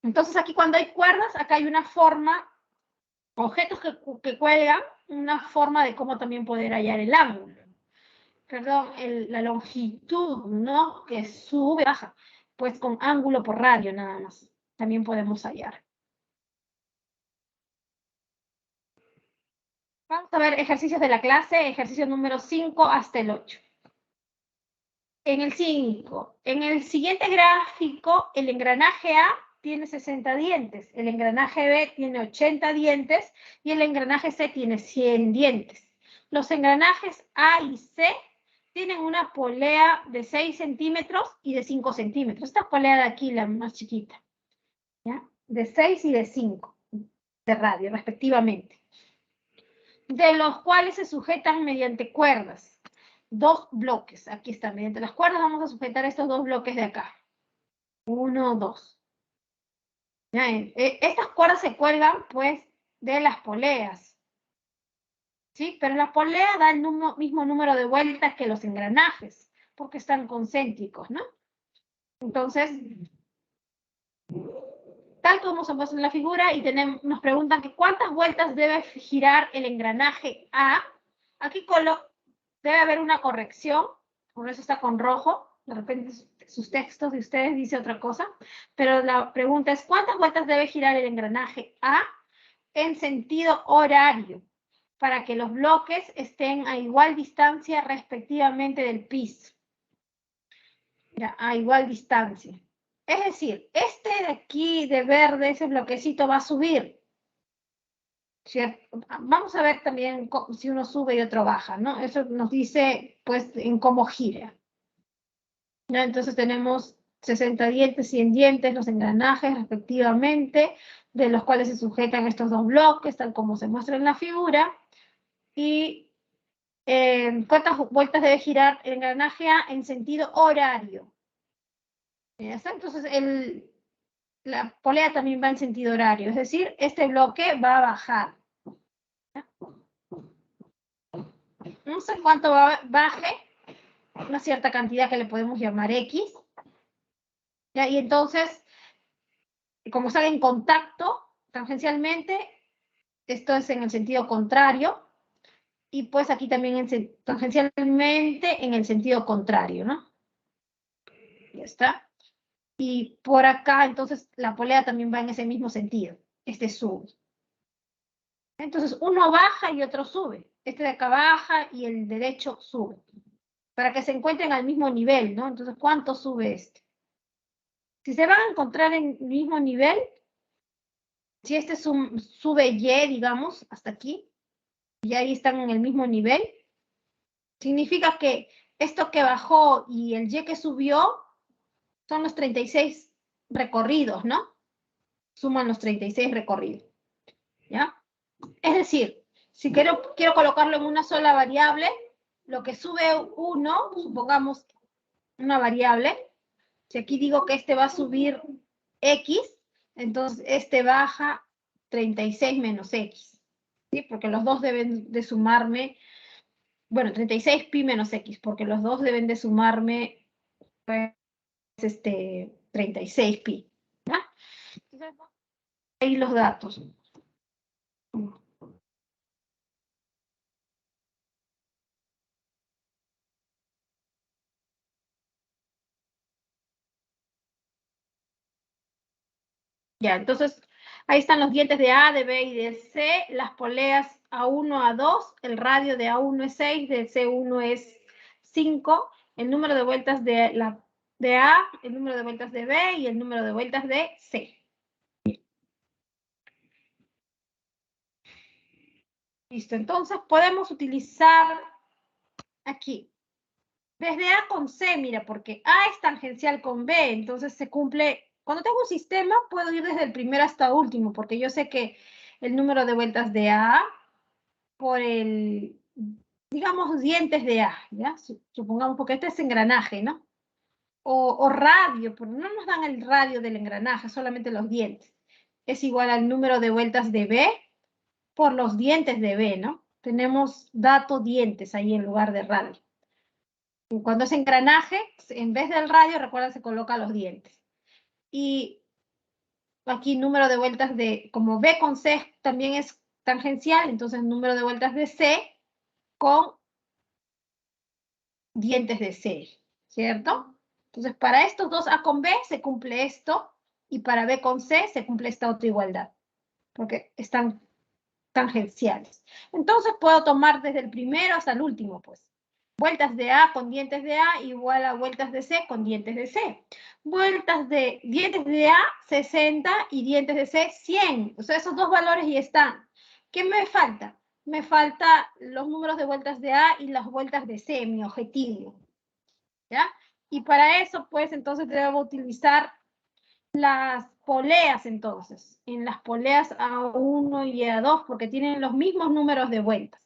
Entonces aquí cuando hay cuerdas, acá hay una forma, objetos que cuelgan, una forma de cómo también poder hallar el ángulo. Perdón, la longitud, ¿no? Que sube, baja, pues con ángulo por radio nada más. También podemos hallar. Vamos a ver ejercicios de la clase, ejercicio número 5 hasta el 8. En el 5, en el siguiente gráfico, el engranaje A tiene 60 dientes, el engranaje B tiene 80 dientes y el engranaje C tiene 100 dientes. Los engranajes A y C tienen una polea de 6 centímetros y de 5 centímetros. Esta polea de aquí, la más chiquita, ¿ya? De 6 y de 5 de radio, respectivamente, de los cuales se sujetan mediante cuerdas. 2 bloques, aquí está, mediante las cuerdas vamos a sujetar estos 2 bloques de acá. 1, 2. Estas cuerdas se cuelgan, pues, de las poleas. ¿Sí? Pero la polea da el mismo número de vueltas que los engranajes, porque están concéntricos, ¿no? Entonces, tal como se muestra en la figura, y nos preguntan que cuántas vueltas debe girar el engranaje A. Aquí debe haber una corrección, por eso está con rojo, de repente sus textos de ustedes dice otra cosa, pero la pregunta es ¿cuántas vueltas debe girar el engranaje A en sentido horario para que los bloques estén a igual distancia respectivamente del piso? Mira, a igual distancia. Es decir, este de aquí de verde, ese bloquecito va a subir, ¿cierto? Vamos a ver también si uno sube y otro baja, ¿no? Eso nos dice, pues, en cómo gira. ¿No? Entonces tenemos 60 dientes, 100 dientes, los engranajes respectivamente, de los cuales se sujetan estos 2 bloques, tal como se muestra en la figura. Y ¿cuántas vueltas debe girar el engranaje A en sentido horario? ¿Ya está? Entonces la polea también va en sentido horario, es decir, este bloque va a bajar. No sé cuánto baje, una cierta cantidad que le podemos llamar X. ¿Ya? Y entonces, como sale en contacto tangencialmente, esto es en el sentido contrario, y pues aquí también tangencialmente en el sentido contrario, ¿no? Ya está. Y por acá, entonces, la polea también va en ese mismo sentido. Este sube. Entonces, uno baja y otro sube. Este de acá baja y el derecho sube. Para que se encuentren al mismo nivel, ¿no? Entonces, ¿cuánto sube este? Si se van a encontrar en el mismo nivel, si este sube Y, digamos, hasta aquí, y ahí están en el mismo nivel, significa que esto que bajó y el Y que subió son los 36 recorridos, ¿no? Suman los 36 recorridos, ¿ya? Es decir, si quiero colocarlo en una sola variable, lo que sube 1, supongamos una variable, si aquí digo que este va a subir X, entonces este baja 36 menos X, ¿sí? Porque los dos deben de sumarme, bueno, 36 pi menos X, porque los dos deben de sumarme, pues, 36 pi, ¿ya? Entonces, ahí los datos. Ya, entonces, ahí están los dientes de A, de B y de C, las poleas A1, A2, el radio de A1 es 6, de C1 es 5, el número de vueltas de A, el número de vueltas de B y el número de vueltas de C. Listo, entonces podemos utilizar aquí, desde A con C, mira, porque A es tangencial con B, entonces se cumple. Cuando tengo un sistema, puedo ir desde el primero hasta el último, porque yo sé que el número de vueltas de A por el, digamos, dientes de A, ¿ya? Supongamos, porque este es engranaje, ¿no? O radio, pero no nos dan el radio del engranaje, solamente los dientes. Es igual al número de vueltas de B por los dientes de B, ¿no? Tenemos dato dientes ahí en lugar de radio. Cuando es engranaje, en vez del radio, recuerda, se coloca los dientes. Y aquí número de vueltas de, como B con C también es tangencial, entonces número de vueltas de C con dientes de C, ¿cierto? Entonces, para estos dos A con B se cumple esto, y para B con C se cumple esta otra igualdad, porque están tangenciales. Entonces, puedo tomar desde el primero hasta el último, pues. Vueltas de A con dientes de A igual a vueltas de C con dientes de C. Vueltas de dientes de A, 60, y dientes de C, 100. O sea, esos dos valores ya están. ¿Qué me falta? Me falta los números de vueltas de A y las vueltas de C, mi objetivo. ¿Ya? Y para eso, pues, entonces debo utilizar las poleas, entonces. En las poleas A1 y A2, porque tienen los mismos números de vueltas.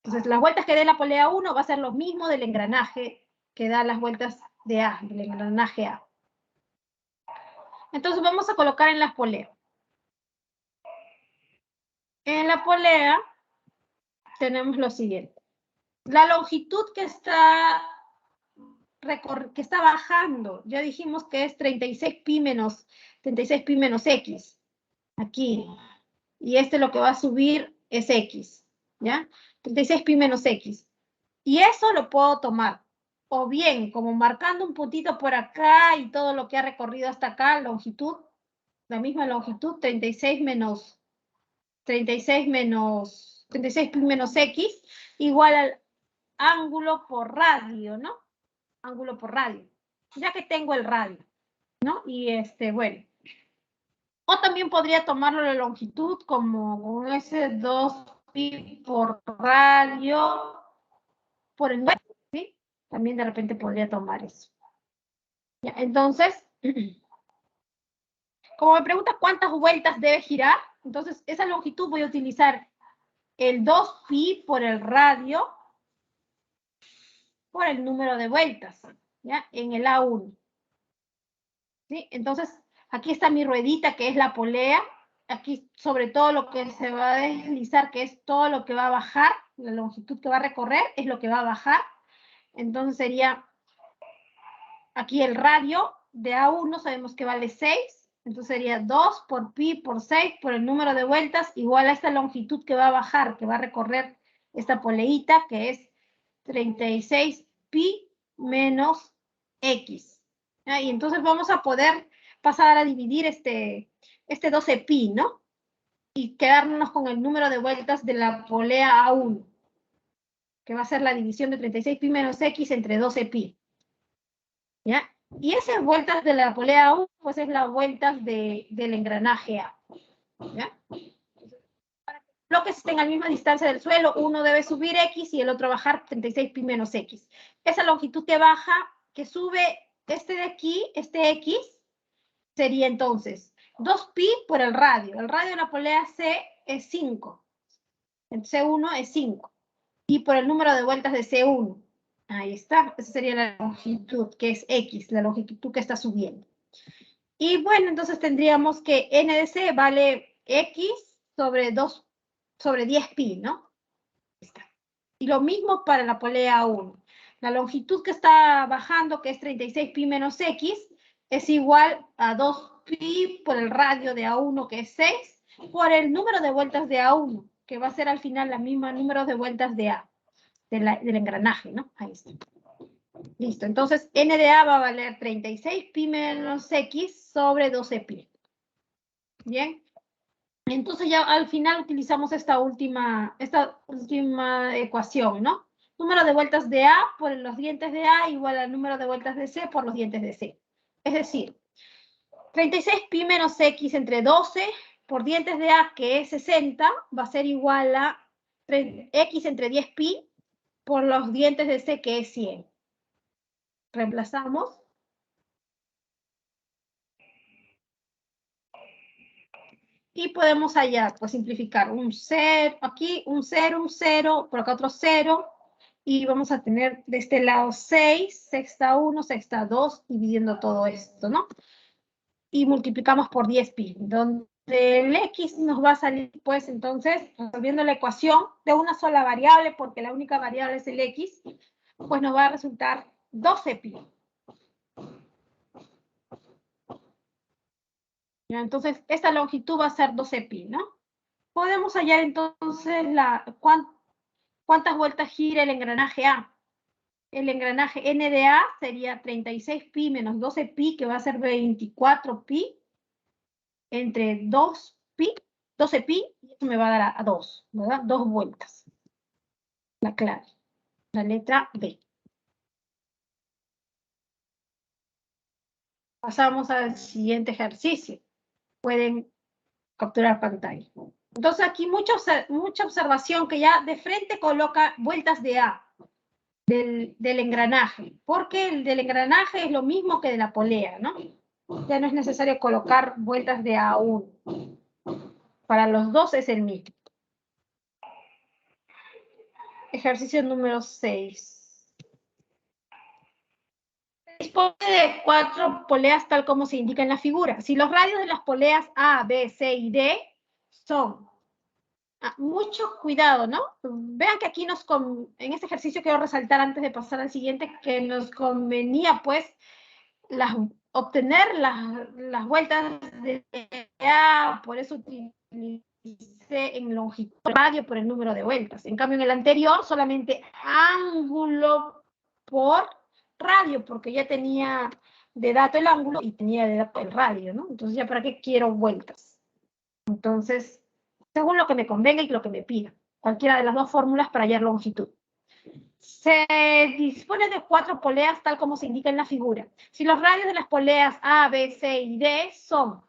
Entonces, las vueltas que dé la polea 1 va a ser lo mismo del engranaje que da las vueltas de A, del engranaje A. Entonces, vamos a colocar en las poleas. En la polea tenemos lo siguiente. La longitud que está bajando, ya dijimos que es 36 pi menos X. Aquí. Y lo que va a subir es X. ¿Ya? 36 pi menos X. Y eso lo puedo tomar, o bien como marcando un puntito por acá y todo lo que ha recorrido hasta acá, longitud, la misma longitud, 36 pi menos X, igual al ángulo por radio, ¿no? Ángulo por radio, ya que tengo el radio, ¿no? Y bueno. O también podría tomarlo la longitud como ese 2 pi por radio por el 9, ¿sí? También de repente podría tomar eso. Ya, entonces, como me pregunta cuántas vueltas debe girar, entonces esa longitud voy a utilizar el 2 pi por el radio por el número de vueltas, ¿ya? En el A1. ¿Sí? Entonces, aquí está mi ruedita, que es la polea. Aquí, sobre todo, lo que se va a deslizar, que es todo lo que va a bajar, la longitud que va a recorrer, es lo que va a bajar. Entonces, sería aquí el radio de A1, sabemos que vale 6. Entonces, sería 2 por pi por 6 por el número de vueltas, igual a esta longitud que va a bajar, que va a recorrer esta poleita, que es 36 pi menos X. ¿Ya? Y entonces vamos a poder pasar a dividir este 12 pi, ¿no? Y quedarnos con el número de vueltas de la polea A1. que va a ser la división de 36pi menos x entre 12pi. ¿Ya? Y esas vueltas de la polea 1, pues es las vueltas del engranaje A. ¿Ya? Para que los bloques estén a la misma distancia del suelo, uno debe subir x y el otro bajar 36pi menos x. Esa longitud que baja, que sube este de aquí, este x, sería entonces 2pi por el radio. El radio de la polea C es 5. El C1 es 5. Y por el número de vueltas de C1. Ahí está. Esa sería la longitud, que es X, la longitud que está subiendo. Y bueno, entonces tendríamos que N de C vale X sobre 2, sobre 10pi, ¿no? Ahí está. Y lo mismo para la polea 1. La longitud que está bajando, que es 36pi menos X, es igual a 2pi por el radio de A1, que es 6, por el número de vueltas de A1, que va a ser al final la misma número de vueltas de A, del engranaje, ¿no? Ahí está. Listo, entonces N de A va a valer 36pi menos X sobre 12pi. Bien. Entonces ya al final utilizamos esta última ecuación, ¿no? Número de vueltas de A por los dientes de A igual al número de vueltas de C por los dientes de C. Es decir, 36pi menos X entre 12 por dientes de A, que es 60, va a ser igual a X entre 10pi por los dientes de C, que es 100. Reemplazamos. Y podemos hallar, pues simplificar un 0, aquí un 0, un 0, por acá otro 0. Y vamos a tener de este lado 6, sexta 1, sexta 2, dividiendo todo esto, ¿no? Y multiplicamos por 10pi, donde el x nos va a salir, pues entonces, resolviendo la ecuación de una sola variable, porque la única variable es el x, pues nos va a resultar 12pi. ¿Ya? Entonces, esta longitud va a ser 12pi, ¿no? Podemos hallar entonces cuántas vueltas gira el engranaje A. El engranaje N de A sería 36pi menos 12pi, que va a ser 24pi, entre 2pi, 12pi, y eso me va a dar a 2, ¿verdad? 2 vueltas. La clave, la letra B. Pasamos al siguiente ejercicio. Pueden capturar pantalla. Entonces aquí mucha observación, que ya de frente coloca vueltas de A del engranaje, porque el del engranaje es lo mismo que de la polea, ¿no? Ya no es necesario colocar vueltas de A1. Para los dos es el mismo. Ejercicio número 6. Dispone de 4 poleas tal como se indica en la figura. Si los radios de las poleas A, B, C y D son... mucho cuidado, ¿no? Vean que aquí en este ejercicio quiero resaltar antes de pasar al siguiente que nos convenía, pues, obtener las vueltas de A, por eso utilicé en longitud radio por el número de vueltas. En cambio, en el anterior solamente ángulo por radio, porque ya tenía de dato el ángulo y tenía de dato el radio, ¿no? Entonces, ¿ya para qué quiero vueltas? Entonces, según lo que me convenga y lo que me pida. Cualquiera de las dos fórmulas para hallar longitud. Se dispone de 4 poleas tal como se indica en la figura. Si los radios de las poleas A, B, C y D son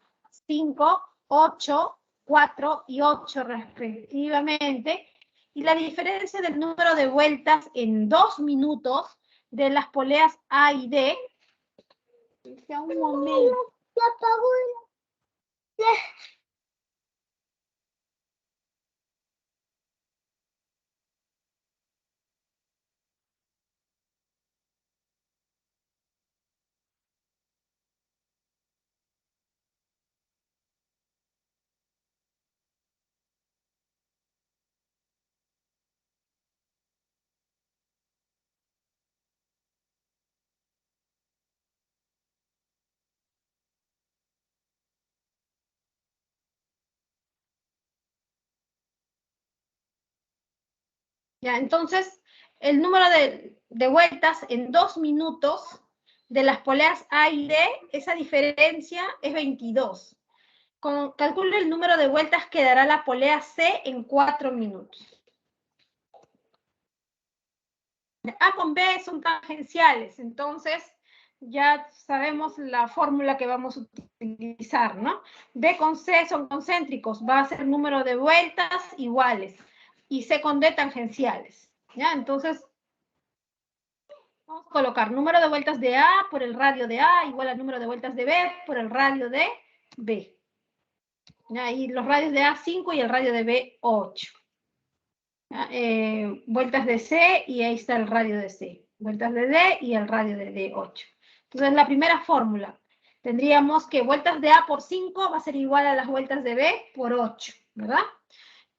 5, 8, 4 y 8 respectivamente, y la diferencia del número de vueltas en 2 minutos de las poleas A y D, un momento. Ya, entonces, el número de vueltas en 2 minutos de las poleas A y D, esa diferencia es 22. Calcule el número de vueltas que dará la polea C en 4 minutos. A con B son tangenciales, entonces ya sabemos la fórmula que vamos a utilizar, ¿no? B con C son concéntricos, va a ser número de vueltas iguales, y C con D tangenciales, ¿ya? Entonces, vamos a colocar número de vueltas de A por el radio de A igual al número de vueltas de B por el radio de B. ¿Ya? Y los radios de A 5 y el radio de B 8. Vueltas de C y ahí está el radio de C. Vueltas de D y el radio de D 8. Entonces, la primera fórmula, tendríamos que vueltas de A por 5 va a ser igual a las vueltas de B por 8, ¿verdad?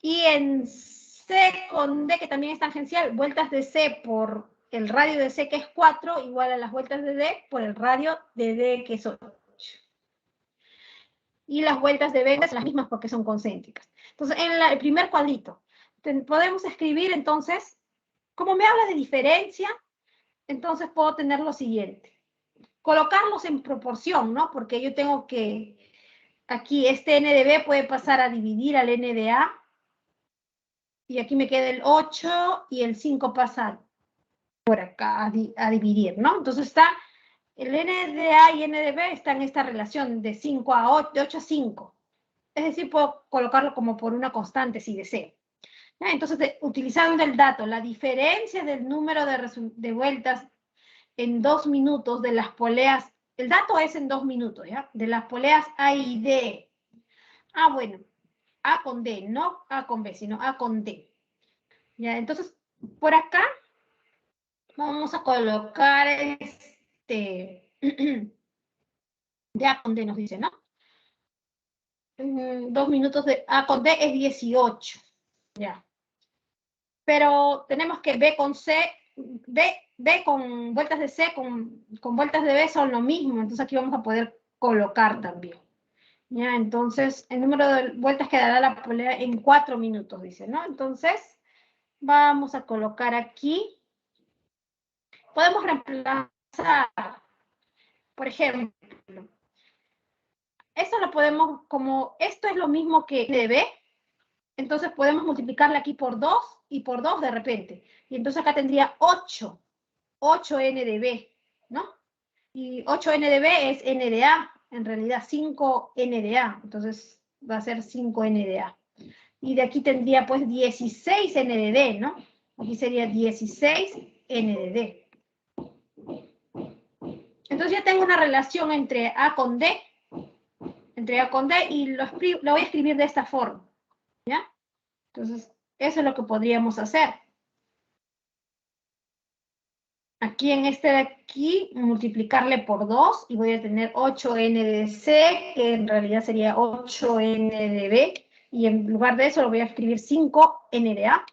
Y en C con D, que también es tangencial, vueltas de C por el radio de C, que es 4, igual a las vueltas de D por el radio de D, que es 8. Y las vueltas de B son las mismas porque son concéntricas. Entonces, en el primer cuadrito, podemos escribir, entonces, como me habla de diferencia, entonces puedo tener lo siguiente. Colocarlos en proporción, ¿no? Porque yo tengo que, aquí este n de B puede pasar a dividir al n de A, y aquí me queda el 8 y el 5 pasa por acá a dividir, ¿no? Entonces está, el n de A y n de B está en esta relación de 5 a 8, de 8 a 5. Es decir, puedo colocarlo como por una constante si deseo. ¿Ya? Entonces, utilizando el dato, la diferencia del número de vueltas en 2 minutos de las poleas, el dato es en 2 minutos, ¿ya? De las poleas A y D. Ah, bueno, A con D, no A con B, sino A con D. ¿Ya? Entonces, por acá vamos a colocar de A con D nos dice, ¿no? 2 minutos de A con D es 18, ¿ya? Pero tenemos que B con C, B con vueltas de C, con vueltas de B son lo mismo, entonces aquí vamos a poder colocar también. ¿Ya? Entonces, el número de vueltas que dará la polea en 4 minutos, dice, ¿no? Entonces, vamos a colocar aquí. Podemos reemplazar, por ejemplo, esto lo podemos, como esto es lo mismo que de B, entonces podemos multiplicarla aquí por 2 y por 2 de repente. Y entonces acá tendría 8n de B, ¿no? Y 8n de B es n de A, en realidad 5n de A, entonces va a ser 5n de A. Y de aquí tendría pues 16n de D, ¿no? Aquí sería 16n de D. Entonces ya tengo una relación entre A con D, y lo voy a escribir de esta forma, ¿ya? Entonces, eso es lo que podríamos hacer. Aquí en este de aquí, multiplicarle por 2 y voy a tener 8n de C, que en realidad sería 8n de B, y en lugar de eso lo voy a escribir 5n de A,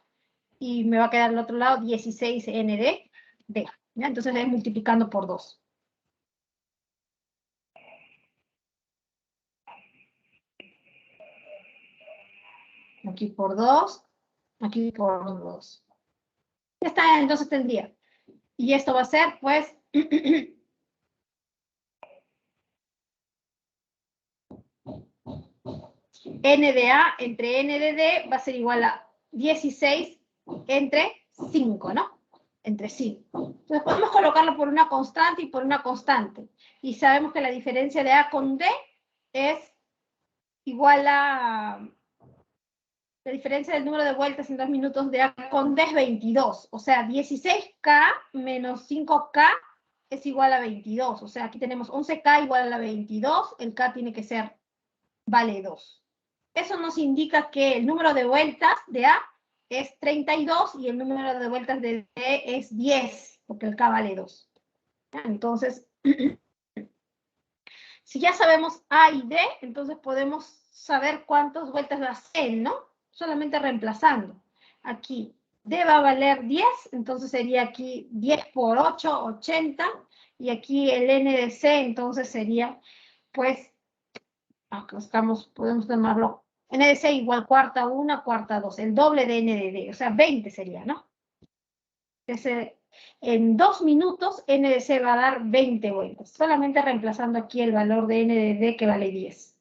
y me va a quedar al otro lado 16n de B, ¿ya? Entonces es multiplicando por 2. Aquí por 2, aquí por 2. Ya está, entonces tendría. Y esto va a ser, pues, n de A entre n de D va a ser igual a 16 entre 5, ¿no? Entre 5. Entonces podemos colocarlo por una constante y por una constante. Y sabemos que la diferencia de A con D es igual a... La diferencia del número de vueltas en 2 minutos de A con D es 22. O sea, 16K menos 5K es igual a 22. O sea, aquí tenemos 11K igual a 22. El K tiene que ser, vale 2. Eso nos indica que el número de vueltas de A es 32 y el número de vueltas de D es 10, porque el K vale 2. Entonces, si ya sabemos A y D, entonces podemos saber cuántas vueltas da C, ¿no? Solamente reemplazando. Aquí D va a valer 10, entonces sería aquí 10 por 8, 80, y aquí el N de C, entonces sería, pues, acá estamos, podemos tomarlo, N de C igual cuarta 1, cuarta 2, el doble de N de D, o sea, 20 sería, ¿no? En 2 minutos, N de C va a dar 20 vueltas, solamente reemplazando aquí el valor de N de D que vale 10.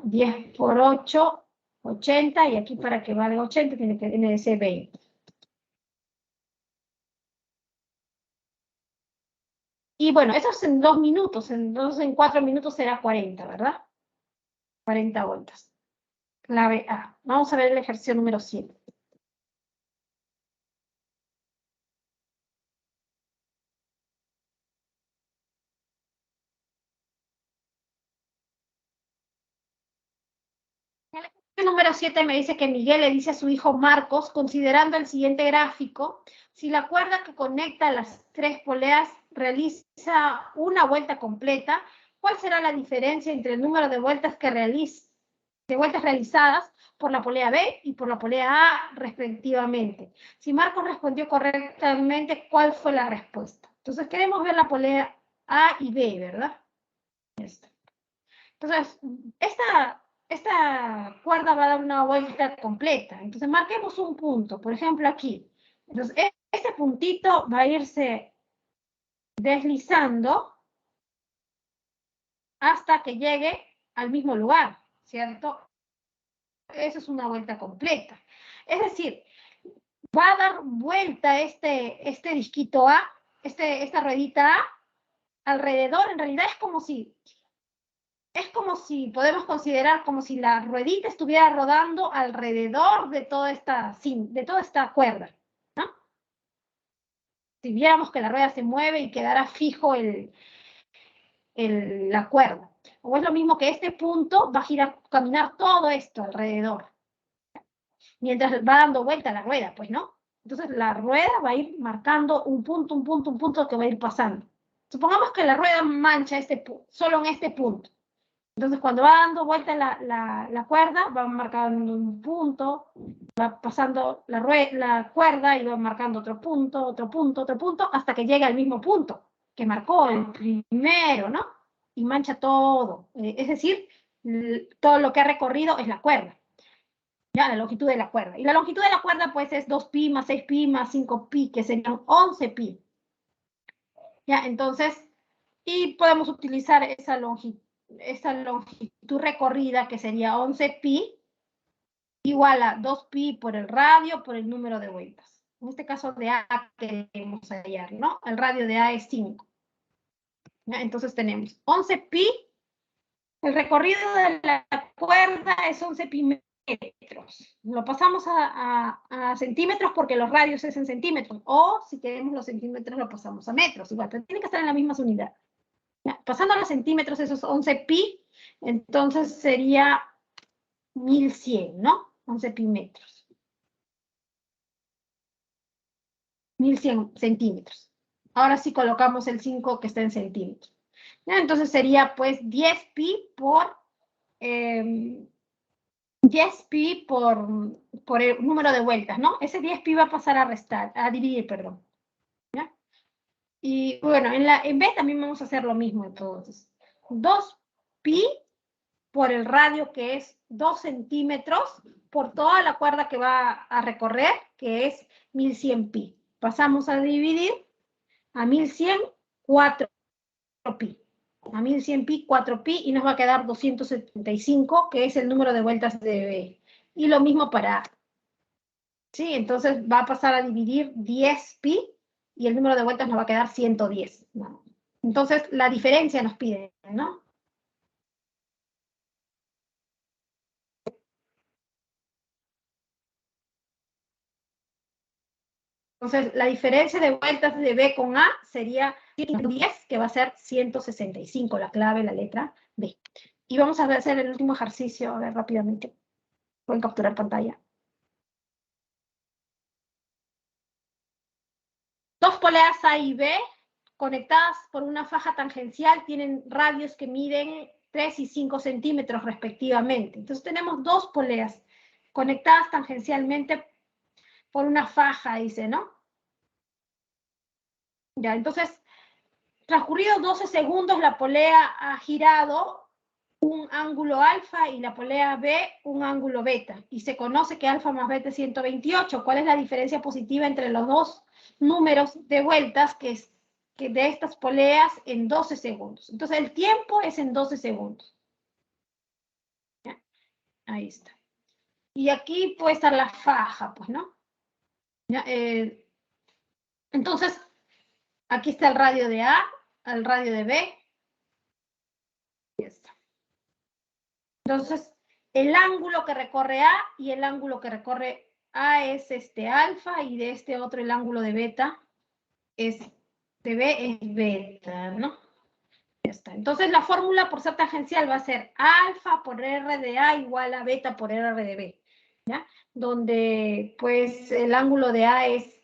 10 por 8, 80, y aquí para que valga 80 tiene que N de C 20. Y bueno, eso es en 2 minutos, entonces en 4 minutos será 40, ¿verdad? 40 vueltas. Clave A. Vamos a ver el ejercicio número 7. El ejercicio número 7 me dice que Miguel le dice a su hijo Marcos, considerando el siguiente gráfico, si la cuerda que conecta las 3 poleas realiza una vuelta completa, ¿cuál será la diferencia entre el número de vueltas realizadas por la polea B y por la polea A respectivamente? Si Marcos respondió correctamente, ¿cuál fue la respuesta? Entonces queremos ver la polea A y B, ¿verdad? Entonces, esta cuerda va a dar una vuelta completa. Entonces marquemos un punto, por ejemplo aquí. Entonces, este puntito va a irse deslizando hasta que llegue al mismo lugar, ¿cierto? Eso es una vuelta completa. Es decir, va a dar vuelta este disquito A, esta ruedita A, alrededor. En realidad es como si podemos considerar como si la ruedita estuviera rodando alrededor de toda esta cuerda, ¿no? Si viéramos que la rueda se mueve y quedara fijo la cuerda. O es lo mismo que este punto va a caminar todo esto alrededor, mientras va dando vuelta la rueda, pues, ¿no? Entonces la rueda va a ir marcando un punto que va a ir pasando. Supongamos que la rueda mancha solo en este punto. Entonces, cuando va dando vuelta la cuerda, va marcando un punto, va pasando la cuerda y va marcando otro punto, hasta que llega al mismo punto que marcó el primero, ¿no? Y mancha todo. Es decir, todo lo que ha recorrido es la cuerda. Ya, la longitud de la cuerda. Y la longitud de la cuerda, pues, es 2pi más 6pi más 5pi, que serían 11pi. Ya, entonces, y podemos utilizar esa longitud recorrida, que sería 11pi, igual a 2pi por el radio, por el número de vueltas. En este caso de A queremos hallar, ¿no? El radio de A es 5. ¿Ya? Entonces tenemos 11pi, el recorrido de la cuerda es 11pi metros. Lo pasamos a centímetros porque los radios es en centímetros, o si queremos los centímetros lo pasamos a metros, igual, pero tiene que estar en las mismas unidades. Pasando a los centímetros, esos 11pi, entonces sería 1100, ¿no? 11pi metros. 1100 centímetros. Ahora sí colocamos el 5 que está en centímetros. ¿Ya? Entonces sería pues 10pi por 10pi por el número de vueltas, ¿no? Ese 10pi va a pasar a dividir, perdón. ¿Ya? Y bueno, en B también vamos a hacer lo mismo entonces. 2pi por el radio, que es 2 centímetros, por toda la cuerda que va a recorrer, que es 1100pi. Pasamos a dividir a 1100, 4pi. A 1100pi, 4pi, y nos va a quedar 275, que es el número de vueltas de B. Y lo mismo para A. ¿Sí? Entonces va a pasar a dividir 10pi, y el número de vueltas nos va a quedar 110. ¿No? Entonces la diferencia nos pide, ¿no? Entonces, la diferencia de vueltas de B con A sería 110, que va a ser 165, la clave, la letra B. Y vamos a hacer el último ejercicio, a ver, rápidamente. Pueden capturar pantalla. Dos poleas A y B, conectadas por una faja tangencial, tienen radios que miden 3 y 5 centímetros respectivamente. Entonces, tenemos dos poleas conectadas tangencialmente por una faja, dice, ¿no? Ya, entonces, transcurridos 12 segundos, la polea ha girado un ángulo alfa y la polea B un ángulo beta. Y se conoce que alfa más beta es 128. ¿Cuál es la diferencia positiva entre los dos números de vueltas que de estas poleas en 12 segundos? Entonces, el tiempo es en 12 segundos. ¿Ya? Ahí está. Y aquí puede estar la faja, pues, ¿no? ¿Ya? Entonces, aquí está el radio de A, al radio de B. Ya está. Entonces, el ángulo que recorre A y el ángulo que recorre A es alfa, y de este otro el ángulo de beta es de B es beta, ¿no? Ya está. Entonces la fórmula por ser tangencial va a ser alfa por R de A igual a beta por R de B, ¿ya? Donde pues el ángulo de A es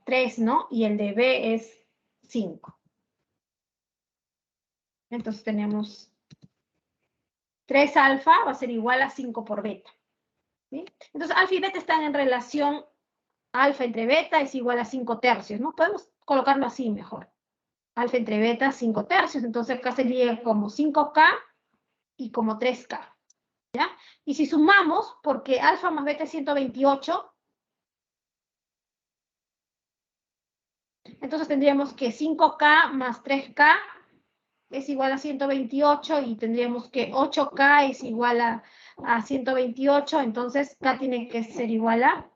3, ¿no? Y el de B es 5. Entonces tenemos 3 alfa va a ser igual a 5 por beta, ¿sí? Entonces alfa y beta están en relación, alfa entre beta es igual a 5 tercios, ¿no? Podemos colocarlo así mejor. Alfa entre beta, 5 tercios, entonces acá sería como 5K y como 3K, ¿ya? Y si sumamos, porque alfa más beta es 128, entonces tendríamos que 5K más 3K es igual a 128, y tendríamos que 8K es igual a 128, entonces K tiene que ser igual a...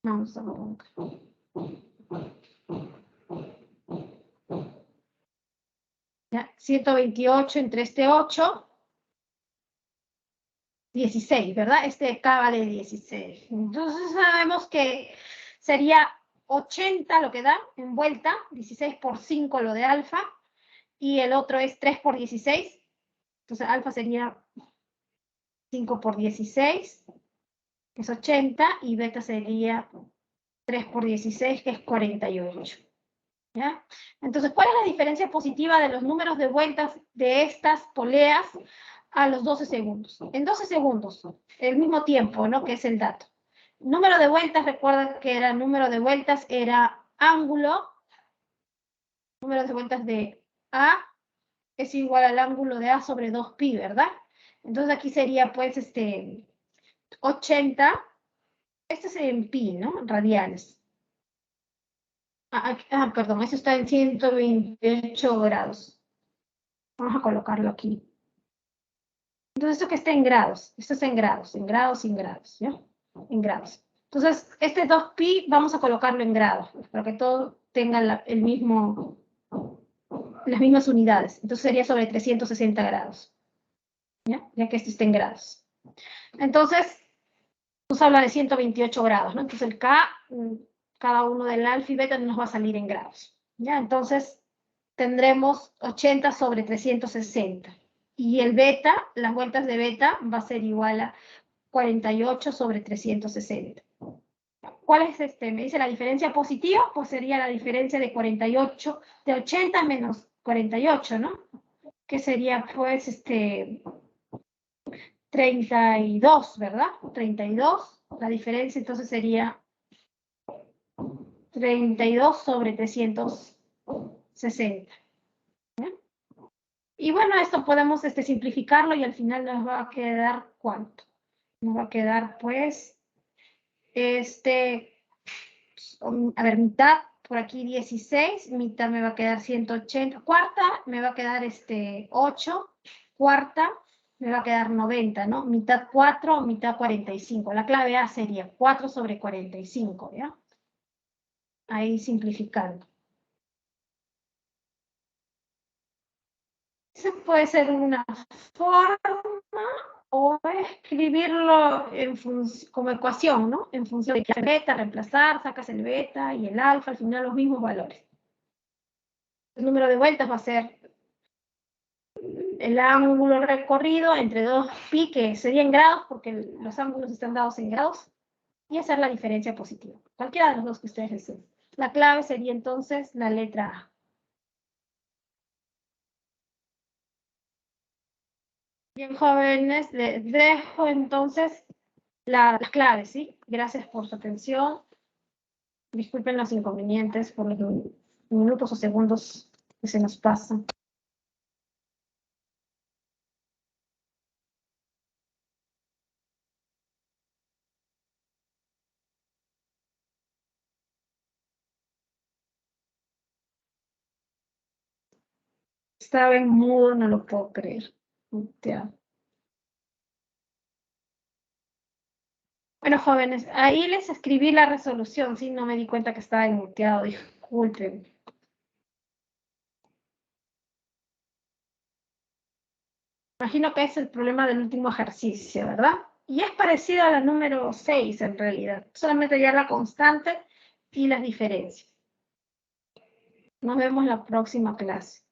Vamos a ver. ¿Ya? 128 entre este 8, 16, ¿verdad? Este K vale 16. Entonces sabemos que sería 80 lo que da en vuelta, 16 por 5 lo de alfa, y el otro es 3 por 16. Entonces alfa sería 5 por 16, que es 80, y beta sería 3 por 16, que es 48. ¿Ya? Entonces, ¿cuál es la diferencia positiva de los números de vueltas de estas poleas a los 12 segundos? En 12 segundos, el mismo tiempo, ¿no? Que es el dato. Número de vueltas, recuerda que el número de vueltas era ángulo, número de vueltas de A es igual al ángulo de A sobre 2pi, ¿verdad? Entonces aquí sería pues 80, este es en pi, ¿no? Radianes. Perdón, eso está en 128 grados. Vamos a colocarlo aquí. Entonces, esto que está en grados, esto está en grados, ¿ya? En grados. Entonces, este 2pi vamos a colocarlo en grados, para que todo tenga las mismas unidades. Entonces sería sobre 360 grados, ¿ya? Ya que esto está en grados. Entonces, nos habla de 128 grados, ¿no? Entonces el K, cada uno del alfa y beta nos va a salir en grados, ¿ya? Entonces tendremos 80 sobre 360. Y el beta, las vueltas de beta, va a ser igual a 48 sobre 360. ¿Cuál es me dice la diferencia positiva? Pues sería la diferencia de 48, de 80 menos 48, ¿no? Que sería pues 32, ¿verdad? 32, la diferencia entonces sería 32 sobre 360. ¿Bien? Y bueno, esto podemos simplificarlo, y al final nos va a quedar ¿cuánto? Nos va a quedar pues, a ver, mitad, por aquí 16, mitad me va a quedar 180, cuarta me va a quedar 8, cuarta me va a quedar 90, ¿no? Mitad 4, mitad 45. La clave A sería 4 sobre 45, ¿ya? Ahí simplificando. Esa puede ser una forma, o escribirlo como ecuación, ¿no? En función de que el beta, reemplazar, sacas el beta y el alfa, al final los mismos valores. El número de vueltas va a ser el ángulo recorrido entre 2pi, que sería en grados, porque los ángulos están dados en grados, y hacer la diferencia positiva. Cualquiera de los dos que ustedes deseen. La clave sería entonces la letra A. Bien, jóvenes, les dejo entonces las claves, ¿sí? Gracias por su atención. Disculpen los inconvenientes por los minutos o segundos que se nos pasan. Estaba en mudo, no lo puedo creer. Muteado. Bueno, jóvenes, ahí les escribí la resolución, sí, no me di cuenta que estaba muteado, disculpen. Imagino que es el problema del último ejercicio, ¿verdad? Y es parecido a la número 6 en realidad. Solamente ya la constante y las diferencias. Nos vemos en la próxima clase.